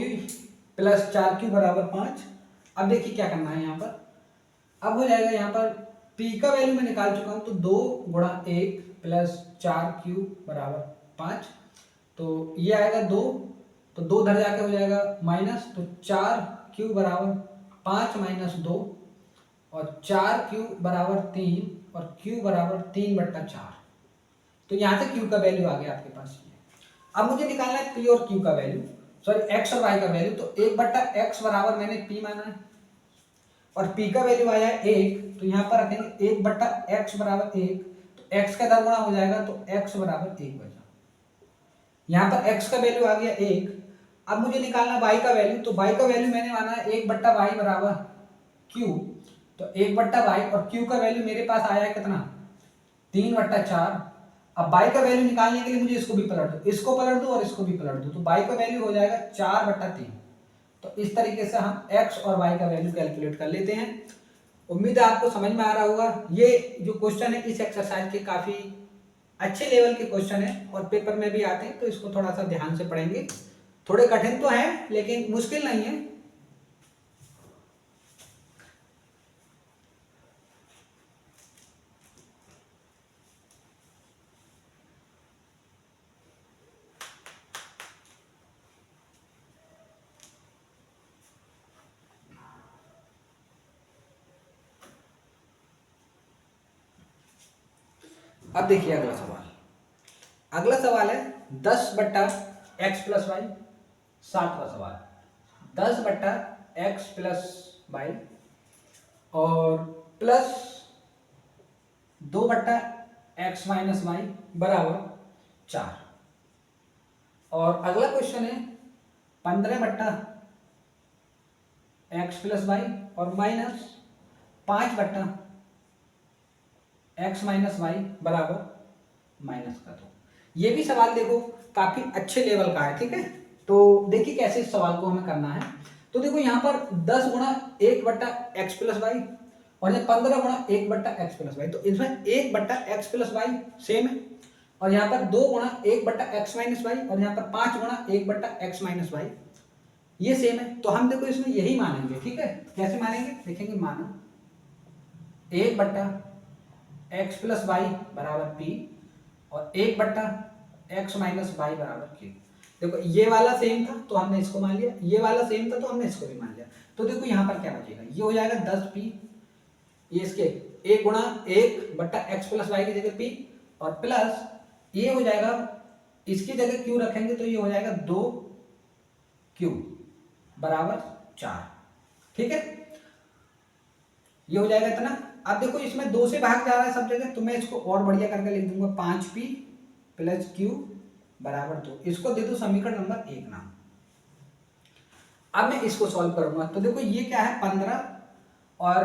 प्लस 4q बराबर 5। अब देखिए क्या करना है यहाँ पर, अब हो जाएगा यहाँ पर p का वैल्यू मैं निकाल चुका हूँ, तो 2 गुणा 1 प्लस 4q बराबर 5, तो ये आएगा 2, तो 2 धर जाके हो जाएगा माइनस, तो 4q बराबर 5 माइनस 2 और 4q बराबर 3 और q बराबर 3 बट्टा 4, तो यहाँ से q का वैल्यू आ गया आपके पास ये। अब मुझे निकालना है p और q का वैल्यू, सॉरी x और y का वैल्यू, तो 1 बट्टा x बराबर मैंने p माना है और p का वैल्यू आया है 1, तो यहाँ पर रखेंगे 1 बट्टा x बराबर 1, तो x का इधर गुणा हो जाएगा, तो x बराबर 1 बचा। यहाँ पर x का वैल्यू आ गया 1। अब मुझे निकालना y का वैल्यू, तो y का वैल्यू मैंने माना है 1 बट्टा y बराबर q, तो 1 बट्टा y और q का वैल्यू मेरे पास आया है कितना, 3 बट्टा 4। अब y का वैल्यू निकालने के लिए मुझे इसको भी पलट दो, इसको पलट दो और इसको भी पलट दो, तो y का वैल्यू हो जाएगा 4 बट्टा 3। तो इस तरीके से हम x और y का वैल्यू कैलकुलेट कर लेते हैं। उम्मीद है आपको समझ में आ रहा होगा। ये जो क्वेश्चन है इस एक्सरसाइज के काफी अच्छे लेवल के क्वेश्चन है और पेपर में भी आते हैं, तो इसको थोड़ा सा ध्यान से पढ़ेंगे। थोड़े कठिन तो हैं लेकिन मुश्किल नहीं है। अब देखिए अगला सवाल। अगला सवाल है 10/x+y, 7वां सवाल। 10/x+y और प्लस 2/x-y बराबर 4। और अगला क्वेश्चन है 15/x+y और माइनस 5/x-y बराबर -2। ये भी सवाल देखो काफी अच्छे लेवल का है, ठीक है। तो देखिए कैसे इस सवाल को हमें करना है। तो देखो यहाँ पर 10 गुणा 1/x+y और ये 15 गुणा 1/x+y, तो इसमें 1/x+y सेम है, और यहाँ पर 2 गुणा 1/x-y और यहाँ पर 5 गुणा 1/x-y ये सेम है। तो हम देखो इसमें यही मानेंगे, ठीक है। कैसे मानेंगे देखेंगे। मानो 1/x+y बराबर p और 1/x-y बराबर q। देखो ये वाला सेम था तो हमने इसको मान लिया, ये वाला सेम था तो हमने इसको भी मान लिया। तो देखो यहाँ पर क्या बचेगा, ये हो जाएगा 10p, ये इसके 1 गुणा 1/x+y की जगह p और प्लस ये हो जाएगा, इसकी जगह q रखेंगे तो ये हो जाएगा 2q बराबर 4, ठीक है। ये हो जाएगा इतना। अब देखो इसमें 2 से भाग जा रहा है सब जगह, तो मैं इसको और बढ़िया करके लिख दूंगा 5p + q बराबर 2। इसको दे दो समीकरण नंबर 1 नाम। अब मैं इसको सॉल्व करूंगा। तो देखो ये क्या है 15 और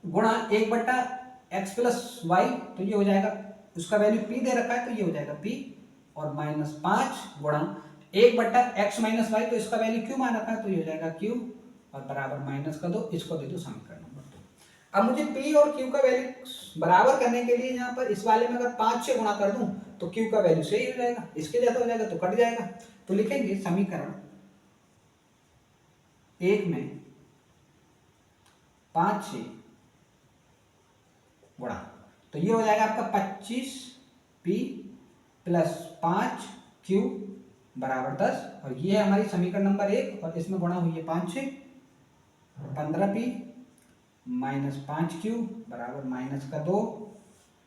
गुणा 1/x+y, तो ये हो जाएगा, उसका वैल्यू p दे रखा है तो ये हो जाएगा p और -5 गुणा 1/x-y, तो इसका वैल्यू q मान रखा है तो ये हो जाएगा q और बराबर -2। इसको दे दो समीकरण नंबर 2। अब मुझे p और q का वैल्यू बराबर करने के लिए यहाँ पर इस वाले में अगर 5 से गुणा कर दूं तो q का वैल्यू सही हो जाएगा, इसके जैसा हो जाएगा तो कट जाएगा। तो लिखेंगे समीकरण 1 में 5 से गुणा, तो ये हो जाएगा आपका 25p + 5q बराबर 10, और ये है हमारी समीकरण नंबर 1 और इसमें गुणा हुई है 5 से 15p - 5q बराबर -2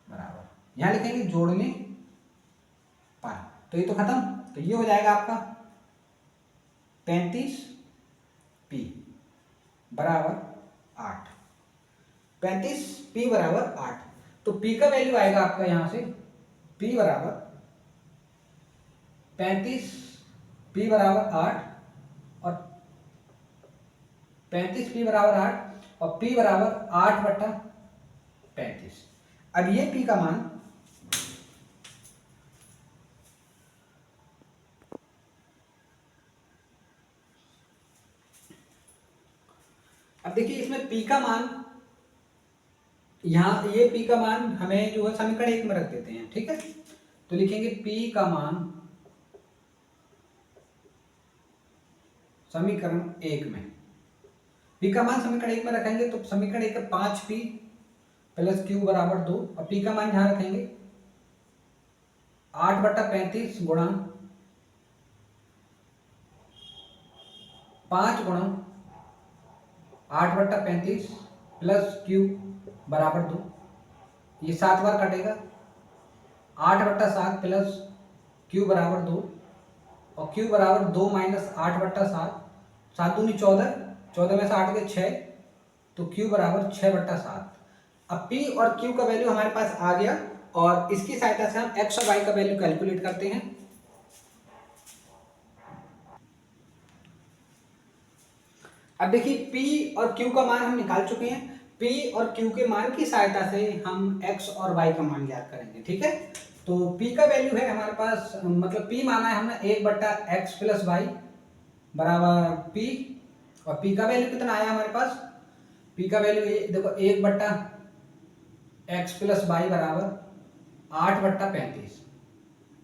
बराबर, यहां लिखेंगे जोड़ने पर, तो ये तो खत्म। तो ये हो जाएगा आपका 35p बराबर 8, 35p बराबर 8। तो p का वैल्यू आएगा आपका यहां से p बराबर 35p बराबर 8 और 35p बराबर 8 और p बराबर 8/35। अब ये p का मान अब देखिए इसमें p का मान, यहां ये p का मान हमें जो है समीकरण 1 में रख देते हैं, ठीक है। तो लिखेंगे p का मान समीकरण 1 में, p का मान समीकरण 1 में रखेंगे तो समीकरण 1 है 5p + q बराबर 2 और p का मान यहां रखेंगे 8/35 गुणा 5 गुणा 8/35 + q बराबर 2, ये 7 बार कटेगा, 8/7 + q बराबर 2 और q बराबर 2 - 8/7, 7 दूनी 14, 14 में से 8 गए 6, तो q बराबर 6/7। अब p और q का वैल्यू हमारे पास आ गया और इसकी सहायता से हम x और y का वैल्यू कैलकुलेट करते हैं। अब देखिए p और q का मान हम निकाल चुके हैं, p और q के मान की सहायता से हम x और y का मान ज्ञात करेंगे, ठीक है। तो p का वैल्यू है हमारे पास, मतलब p माना है हमने 1/x+y बराबर p, और p का वैल्यू कितना आया हमारे पास, p का वैल्यू देखो 1/x+y बराबर 8/35।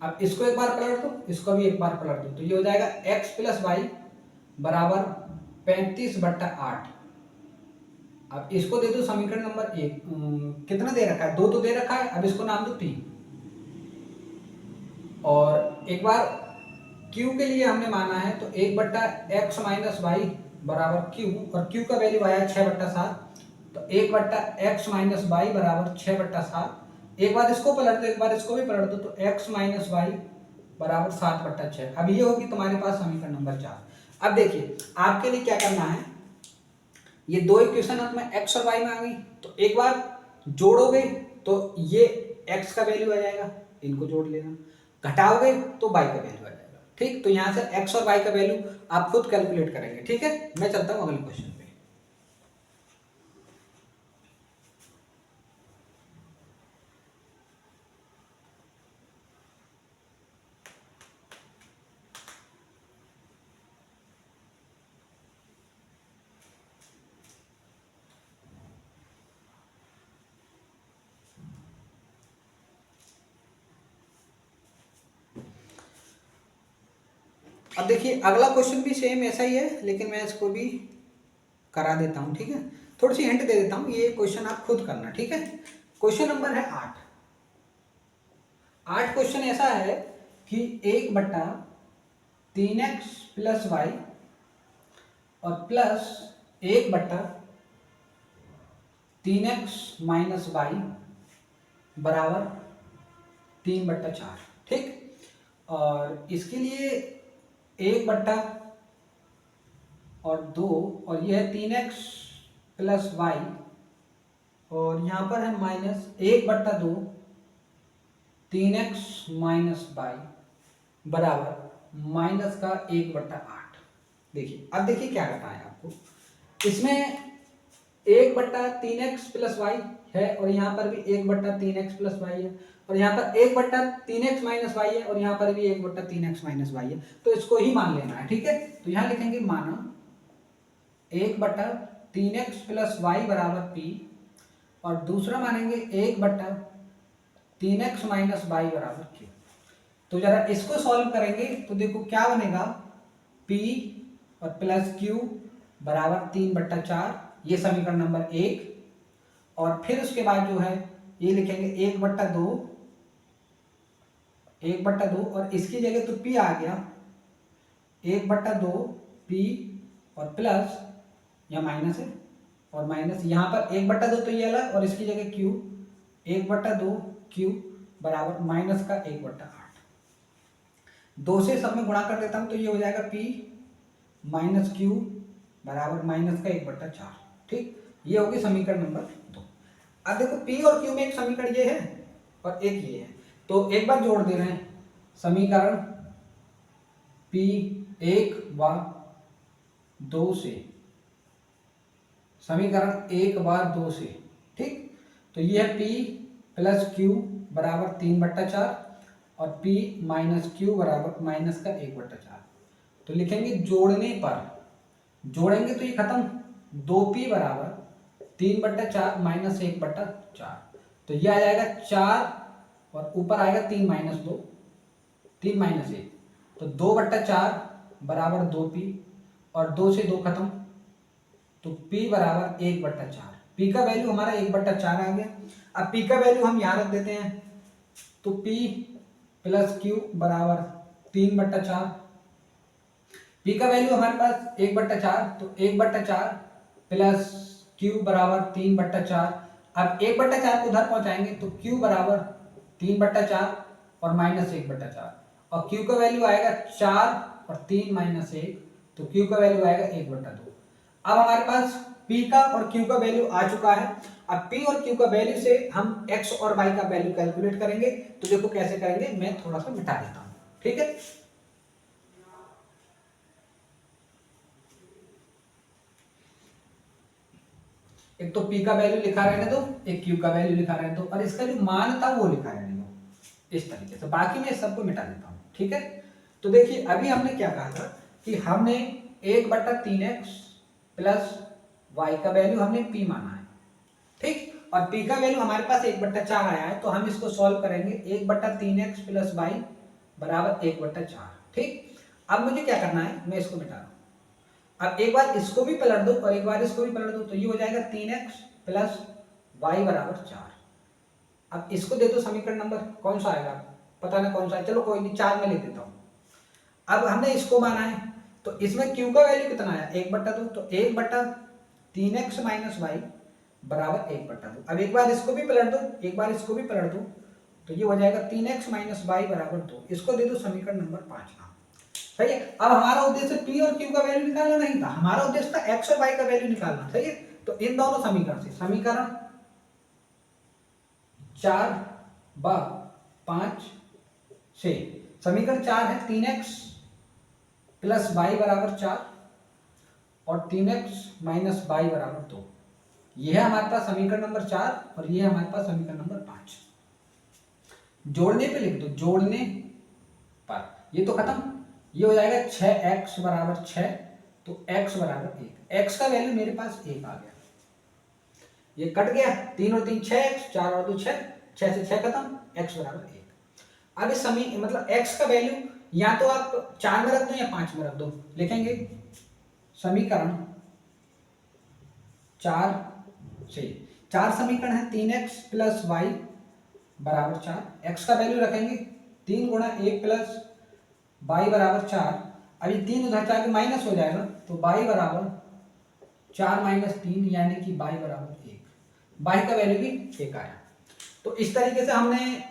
अब इसको एक बार पलट दो, इसको भी एक बार पलट दो, तो ये हो जाएगा x प्लस वाई बराबर 35/8। अब इसको दे दो समीकरण नंबर 1, कितना दे रखा है, 2 तो दे रखा है, अब इसको नाम दो p। और एक बार q के लिए हमने माना है तो 1/x माइनस वाई बराबर q, और q का वैल्यू आया 6/7, तो 1/x माइनस वाई बराबर 6/7। एक बार इसको पलट दो, एक बार इसको भी पलट दो, तो x माइनस वाई बराबर 7/6। अब ये होगी तुम्हारे पास समीकरण नंबर 4। अब देखिए आपके लिए क्या करना है, ये दो इक्वेशन में x और y में आ गई, तो एक बार जोड़ोगे तो ये x का वैल्यू आ जाएगा, इनको जोड़ लेना, घटाओगे तो y का वैल्यू आ जाएगा। ठीक, तो यहां से x और y का वैल्यू आप खुद कैलकुलेट करेंगे। ठीक है, मैं चलता हूं अगले क्वेश्चन पे। अब देखिए अगला क्वेश्चन भी सेम ऐसा ही है, लेकिन मैं इसको भी करा देता हूं। ठीक है, थोड़ी सी हिंट दे देता हूं, ये क्वेश्चन आप खुद करना। ठीक है, क्वेश्चन नंबर है 8। क्वेश्चन ऐसा है कि 1/3x प्लस वाई और प्लस 1/3x माइनस वाई बराबर 3/4। ठीक, और इसके लिए 1/2 और ये है 3x प्लस वाई, और यहाँ पर है माइनस 1/2 3x माइनस वाई बराबर माइनस का 1/8। देखिए अब देखिए क्या करना है आपको, इसमें 1/3x प्लस वाई है, और यहाँ पर भी 1/3x प्लस वाई है, और यहाँ पर 1/3x माइनस वाई है, और यहाँ पर भी 1/3x माइनस वाई है, तो इसको ही मान लेना है। ठीक है, तो यहाँ लिखेंगे माना 1/3x प्लस वाई बराबर p, और दूसरा मानेंगे 1/3x माइनस वाई बराबर q। तो जरा इसको सॉल्व करेंगे तो देखो क्या बनेगा, p और प्लस q बराबर 3/4, ये समीकरण नंबर 1। और फिर उसके बाद जो है ये लिखेंगे 1/2 और इसकी जगह तो p आ गया, 1/2 p और प्लस या माइनस है, और माइनस यहाँ पर 1/2 तो ये अलग, और इसकी जगह q, 1/2 q बराबर माइनस का 1/8। 2 से सब में गुणा कर देता हूं तो ये हो जाएगा p माइनस q बराबर माइनस का 1/4। ठीक, ये होगी समीकरण नंबर 2। अब देखो p और q में एक समीकरण ये है और एक ये है, तो एक बार जोड़ दे रहे हैं समीकरण p1 व 2 से, समीकरण 1 व 2 से। ठीक, तो ये है p प्लस q बराबर 3/4 और p माइनस q बराबर माइनस का 1/4। तो लिखेंगे जोड़ने पर, जोड़ेंगे तो ये खत्म, 2p बराबर 3/4 माइनस 1/4, तो ये आ जाएगा 4 और ऊपर आएगा 3 माइनस 2, 3 माइनस 1, तो 2/4 बराबर 2p, और 2 से 2 खत्म, तो p बराबर 1/4। p का वैल्यू हमारा 1/4 आ गया। अब p का वैल्यू हम यहाँ रख देते हैं, तो p प्लस q बराबर 3/4, p का वैल्यू हमारे पास 1/4, तो 1/4 प्लस q बराबर 3/4। अब 1/4 को उधर पहुंचाएंगे तो q बराबर 3/4 और माइनस 1/4, और q का वैल्यू आएगा 4 और 3 माइनस 1, तो q का वैल्यू आएगा 1/2। अब हमारे पास p का और q का वैल्यू आ चुका है। अब p और q का वैल्यू से हम x और y का वैल्यू कैलकुलेट करेंगे, तो देखो कैसे करेंगे, मैं थोड़ा सा मिटा देता हूं। ठीक है, एक तो p का वैल्यू लिखा रहने दो, एक q का वैल्यू लिखा रहने दो, और इसका जो मान था वो लिखा रहने दो इस तरीके से, बाकी मैं सबको मिटा देता हूं। ठीक है, तो देखिए अभी हमने क्या कहा था कि हमने 1/3x प्लस वाई का वैल्यू हमने p माना है। ठीक, और p का वैल्यू हमारे पास 1/4 आया है, तो हम इसको सॉल्व करेंगे 1/3x प्लस y बराबर 1/4। ठीक, अब मुझे क्या करना है, मैं इसको मिटा रहा हूँ। अब एक बार इसको भी पलट दो और एक बार इसको भी पलट दो, तो ये हो जाएगा 3x प्लस y बराबर 4। अब इसको दे दो समीकरण नंबर, कौन सा आएगा पता ना कौन सा है, चलो कोई नहीं 4 में लिख देता हूँ। अब हमने इसको माना है, तो इसमें q का वैल्यू कितना आया 1/2, तो 1/3x माइनस वाई बराबर 1/2। अब एक बार इसको भी पलट दो, एक बार इसको भी पलट दो, तो ये हो जाएगा 3x माइनस वाई बराबर 2। इसको दे दो समीकरण नंबर 5 नाम। सही है। अब हमारा उद्देश्य p और q का वैल्यू निकालना नहीं था, हमारा उद्देश्य था x और y का वैल्यू निकालना। सही है, तो इन दोनों समीकरण से, समीकरण 4/5 से, समीकरण 4 है 3x प्लस वाई बराबर 4 और 3x माइनस वाई बराबर 2। यह है हमारे पास समीकरण नंबर 4 और यह है हमारे पास समीकरण नंबर 5। जोड़ने पे लिख दो, जोड़ने पर ये तो खत्म, ये हो जाएगा 6x बराबर 6, तो x बराबर 1। x का वैल्यू मेरे पास 1 आ गया, ये कट गया, 3 और 3 6x, 4 और 2 6, 6 से 6 खत्म, x बराबर 1। अब इस मतलब x का वैल्यू या तो आप 4 में रख दो या 5 में रख दो। लिखेंगे समीकरण 4 से, 4 समीकरण है 3x प्लस वाई बराबर 4। x का वैल्यू रखेंगे 3 गुणा 1 प्लस वाई बराबर 4। अब ये 3 उधर जाके माइनस हो जाएगा, तो y बराबर 4 माइनस 3 यानी कि y बराबर 1। y का वैल्यू भी 1 आया। तो इस तरीके से हमने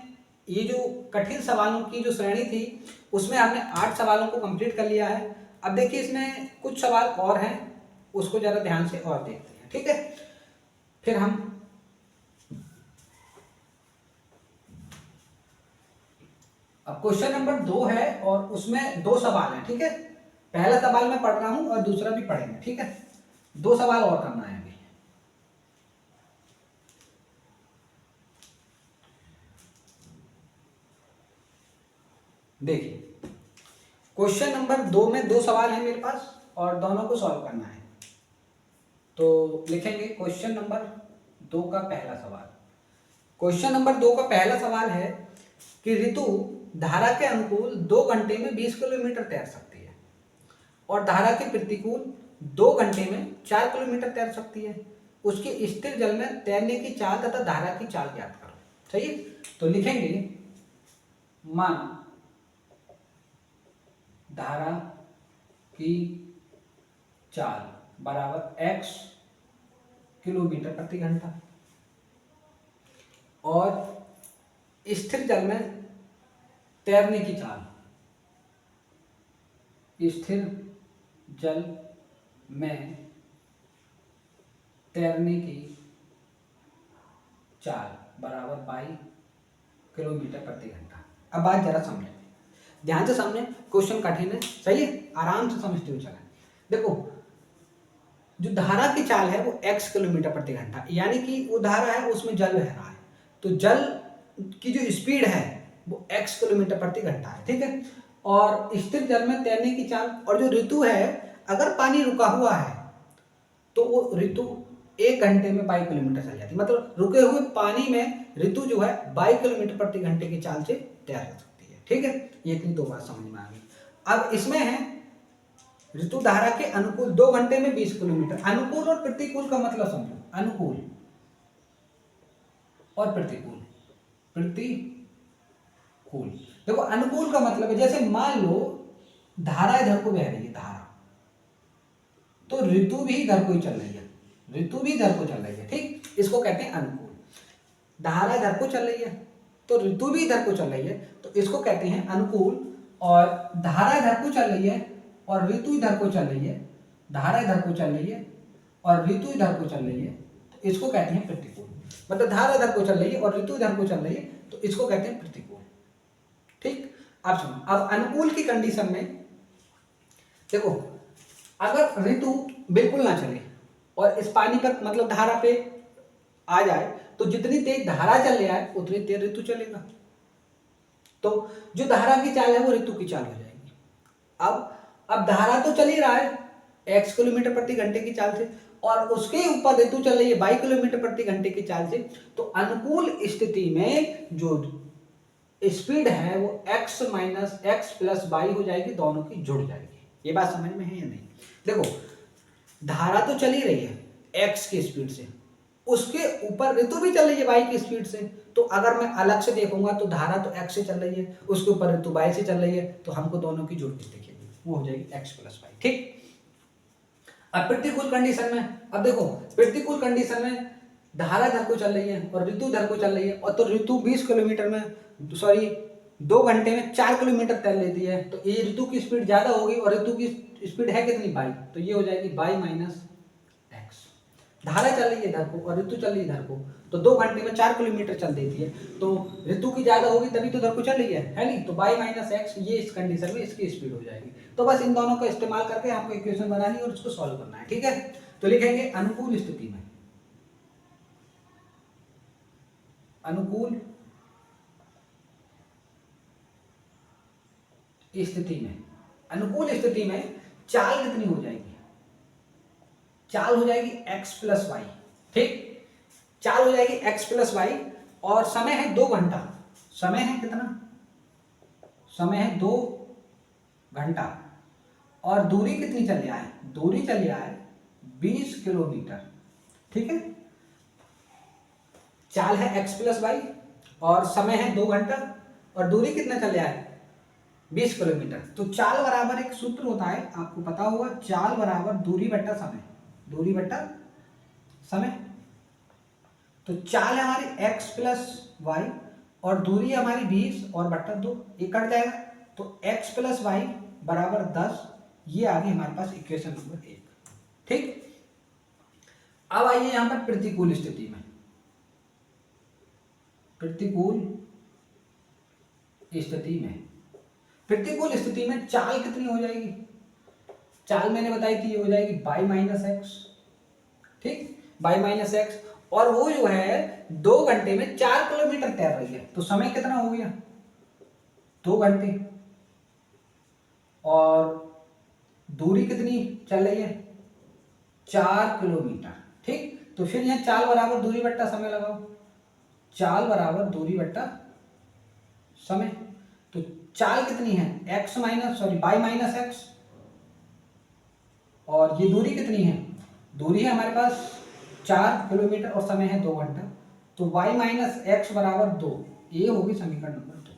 ये जो कठिन सवालों की जो श्रेणी थी उसमें हमने 8 सवालों को कंप्लीट कर लिया है। अब देखिए इसमें कुछ सवाल और हैं, उसको जरा ध्यान से और देखते हैं। ठीक है, फिर हम अब क्वेश्चन नंबर 2 है और उसमें 2 सवाल हैं। ठीक है, पहला सवाल मैं पढ़ रहा हूं और दूसरा भी पढ़ेंगे। ठीक है, 2 सवाल और करना है अभी। देखिए क्वेश्चन नंबर 2 में 2 सवाल हैं मेरे पास और दोनों को सॉल्व करना है। तो लिखेंगे क्वेश्चन नंबर 2 का पहला सवाल। क्वेश्चन नंबर 2 का पहला सवाल है कि ऋतु धारा के अनुकूल 2 घंटे में 20 किलोमीटर तैर सकती है और धारा के प्रतिकूल 2 घंटे में 4 किलोमीटर तैर सकती है। उसके स्थिर जल में तैरने की चाल तथा धारा की चाल ज्ञात करो। सही है, तो लिखेंगे मान धारा की चाल बराबर x किलोमीटर प्रति घंटा और स्थिर जल में तैरने की चाल, स्थिर जल में तैरने की चाल बराबर 22 किलोमीटर प्रति घंटा। अब बात जरा समझें, ध्यान से समझें, क्वेश्चन कठिन है। सही है, आराम से समझते हुए चलें। देखो जो धारा की चाल है वो x किलोमीटर प्रति घंटा, यानी कि वो धारा है उसमें जल बह रहा है, तो जल की जो स्पीड है वो x किलोमीटर प्रति घंटा है। ठीक है, और स्थिर जल में तैरने की चाल, और जो ऋतु है अगर पानी रुका हुआ है तो वो ऋतु 1 घंटे में 22 किलोमीटर चल जाती है। मतलब रुके हुए पानी में ऋतु जो है 22 किलोमीटर प्रति घंटे की चाल से तैर सकती है। ठीक है, ये इतनी 2 बात समझ में आ गई। अब इसमें है ऋतु धारा के अनुकूल 2 घंटे में 20 किलोमीटर। अनुकूल और प्रतिकूल का मतलब समझो, अनुकूल और प्रतिकूल। प्रतिकूल देखो, अनुकूल का मतलब है जैसे मान लो धारा इधर को बह रही है, धारा, तो ऋतु भी इधर को ही चल रही है, ऋतु भी इधर को चल रही है। ठीक, इसको कहते हैं अनुकूल। धारा इधर को चल रही है तो ऋतु भी इधर को चल रही है, तो इसको कहते हैं अनुकूल। और धारा इधर को चल रही है और ऋतु इधर को चल रही है, धारा इधर को चल रही है और ऋतु इधर को चल रही है, तो इसको कहते हैं प्रतिकूल। मतलब धारा इधर को चल रही है और ऋतु इधर को चल रही है, तो इसको कहते हैं प्रतिकूल। ठीक, अब सुनो, अब अनुकूल की कंडीशन में देखो, अगर ऋतु बिल्कुल ना चले और इस पानी पर मतलब धारा पे आ जाए, तो जितनी तेज धारा चल रहा है उतनी तेज ऋतु चलेगा, तो जो धारा की चाल है वो ऋतु की चाल हो जाएगी। अब धारा तो चल ही रहा है x किलोमीटर प्रति घंटे की चाल से, और उसके ऊपर ऋतु चल रही है 22 किलोमीटर प्रति घंटे की चाल से, तो अनुकूल स्थिति में जो स्पीड है वो x minus x plus y हो जाएगी, दोनों की जुड़ जाएगी। ये बात समझ में है या नहीं? देखो धारा तो चली रही है x की स्पीड से, उसके ऊपर ऋतु भी चल रही है y की स्पीड से, तो अगर मैं अलग से देखूंगा तो धारा तो x से चल रही है, उसके ऊपर ऋतु y से चल रही है, तो हमको दोनों की जुड़ के दिखेगी, वो हो जाएगी x प्लस वाई। ठीक। अब प्रतिकूल कंडीशन में, अब देखो प्रतिकूल कंडीशन में धारा इधर को चल रही है और ऋतु इधर को चल रही है, और तो ऋतु 20 किलोमीटर में, सॉरी 2 घंटे में 4 किलोमीटर तैर लेती है, तो ये ऋतु की स्पीड ज्यादा होगी और ऋतु की स्पीड है कितनी बाई, तो ये हो जाएगी बाई माइनस एक्स। धारा चल रही है इधर को और ऋतु चल रही है इधर को, तो 2 घंटे में 4 किलोमीटर चल देती है, तो ऋतु की ज्यादा होगी तभी तो इधर को चल रही है नहीं, तो बाई माइनस एक्स ये इस कंडीशन में इसकी स्पीड हो जाएगी। तो बस इन दोनों का इस्तेमाल करके आपको इक्वेशन बनानी है और उसको सॉल्व करना है। ठीक है, तो लिखेंगे अनुकूल स्थिति में, अनुकूल स्थिति में, अनुकूल स्थिति में चाल कितनी हो जाएगी, चाल हो जाएगी x प्लस वाई। ठीक, चाल हो जाएगी x प्लस वाई और समय है 2 घंटा, समय है कितना, समय है 2 घंटा, और दूरी कितनी चल रहा है, दूरी चल रहा है 20 किलोमीटर। ठीक है, चाल है x प्लस वाई और समय है 2 घंटा और दूरी कितना चल रहा है 20 किलोमीटर। तो चाल बराबर एक सूत्र होता है, आपको पता होगा, चाल बराबर दूरी बट्टा समय, दूरी बट्टा समय। तो चाल है हमारी x प्लस वाई और दूरी हमारी 20 और बट्टा 2, ये कट जाएगा, तो x प्लस वाई बराबर 10, ये आ गई हमारे पास इक्वेशन नंबर 1। ठीक, अब आइए यहां पर प्रतिकूल स्थिति में, प्रतिकूल स्थिति में, प्रतिकूल स्थिति में चाल कितनी हो जाएगी, चाल मैंने बताई थी ये हो जाएगी बाई माइनस एक्स। ठीक, बाई माइनस एक्स, और वो जो है 2 घंटे में 4 किलोमीटर तैर रही है, तो समय कितना हो गया 2 घंटे, और दूरी कितनी चल रही है 4 किलोमीटर। ठीक, तो फिर यहाँ चाल बराबर दूरी बट्टा समय लगाओ, चाल बराबर दूरी बट्टा समय, तो चाल कितनी है x minus, sorry by minus x, और ये दूरी कितनी है, दूरी है हमारे पास 4 किलोमीटर और समय है 2 घंटा, तो y माइनस एक्स बराबर 2, ये होगी समीकरण नंबर 2।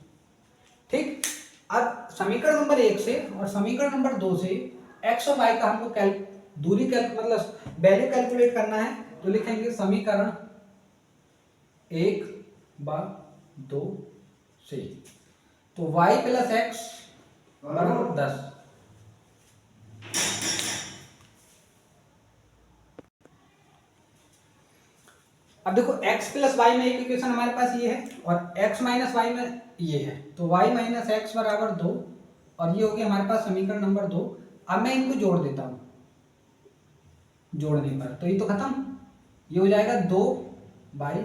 ठीक, अब समीकरण नंबर 1 से और समीकरण नंबर 2 से x और y का हमको दूरी मतलब वैल्यू कैलकुलेट करना है, तो लिखेंगे समीकरण 1/2 से, तो y प्लस एक्स बराबर 10, अब देखो x प्लस वाई में एक इक्वेशन हमारे पास ये है और x माइनस वाई में ये है, तो y माइनस एक्स बराबर 2, और ये हो गया हमारे पास समीकरण नंबर 2। अब मैं इनको जोड़ देता हूं, जोड़ने पर तो ये तो खत्म, ये हो जाएगा 2 बाई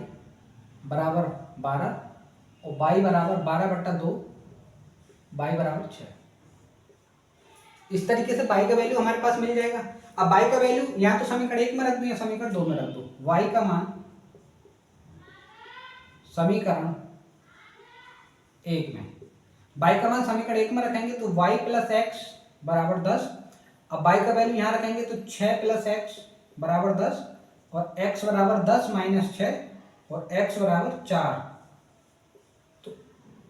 बराबर 12 और बाई बराबर 12/2, बाई बराबर 6। इस तरीके से बाई का वैल्यू हमारे पास मिल जाएगा। अब बाई का वैल्यू या तो समीकरण 1 में रख दो या समीकरण 2 में रख दो, y का मान समीकरण 1 में, y का मान समीकरण 1 में रखेंगे तो y प्लस एक्स बराबर 10, अब y का वैल्यू यहाँ रखेंगे तो 6 प्लस एक्स बराबर 10 और x बराबर 10 माइनस 6 और x बराबर 4, तो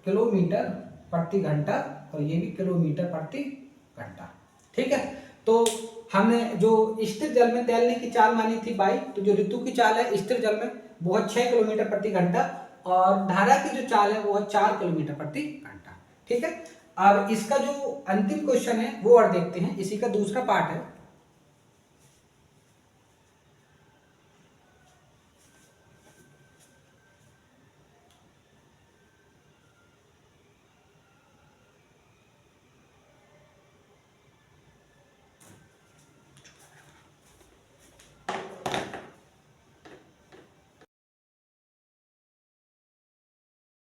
किलोमीटर प्रति घंटा, और ये भी किलोमीटर प्रति घंटा। ठीक है, तो हमने जो स्थिर जल में तैरने की चाल मानी थी बाई, तो जो ऋतु की चाल है स्थिर जल में वो है 6 किलोमीटर प्रति घंटा और धारा की जो चाल है वो है 4 किलोमीटर प्रति घंटा। ठीक है, अब इसका जो अंतिम क्वेश्चन है वो और देखते हैं, इसी का दूसरा पार्ट है।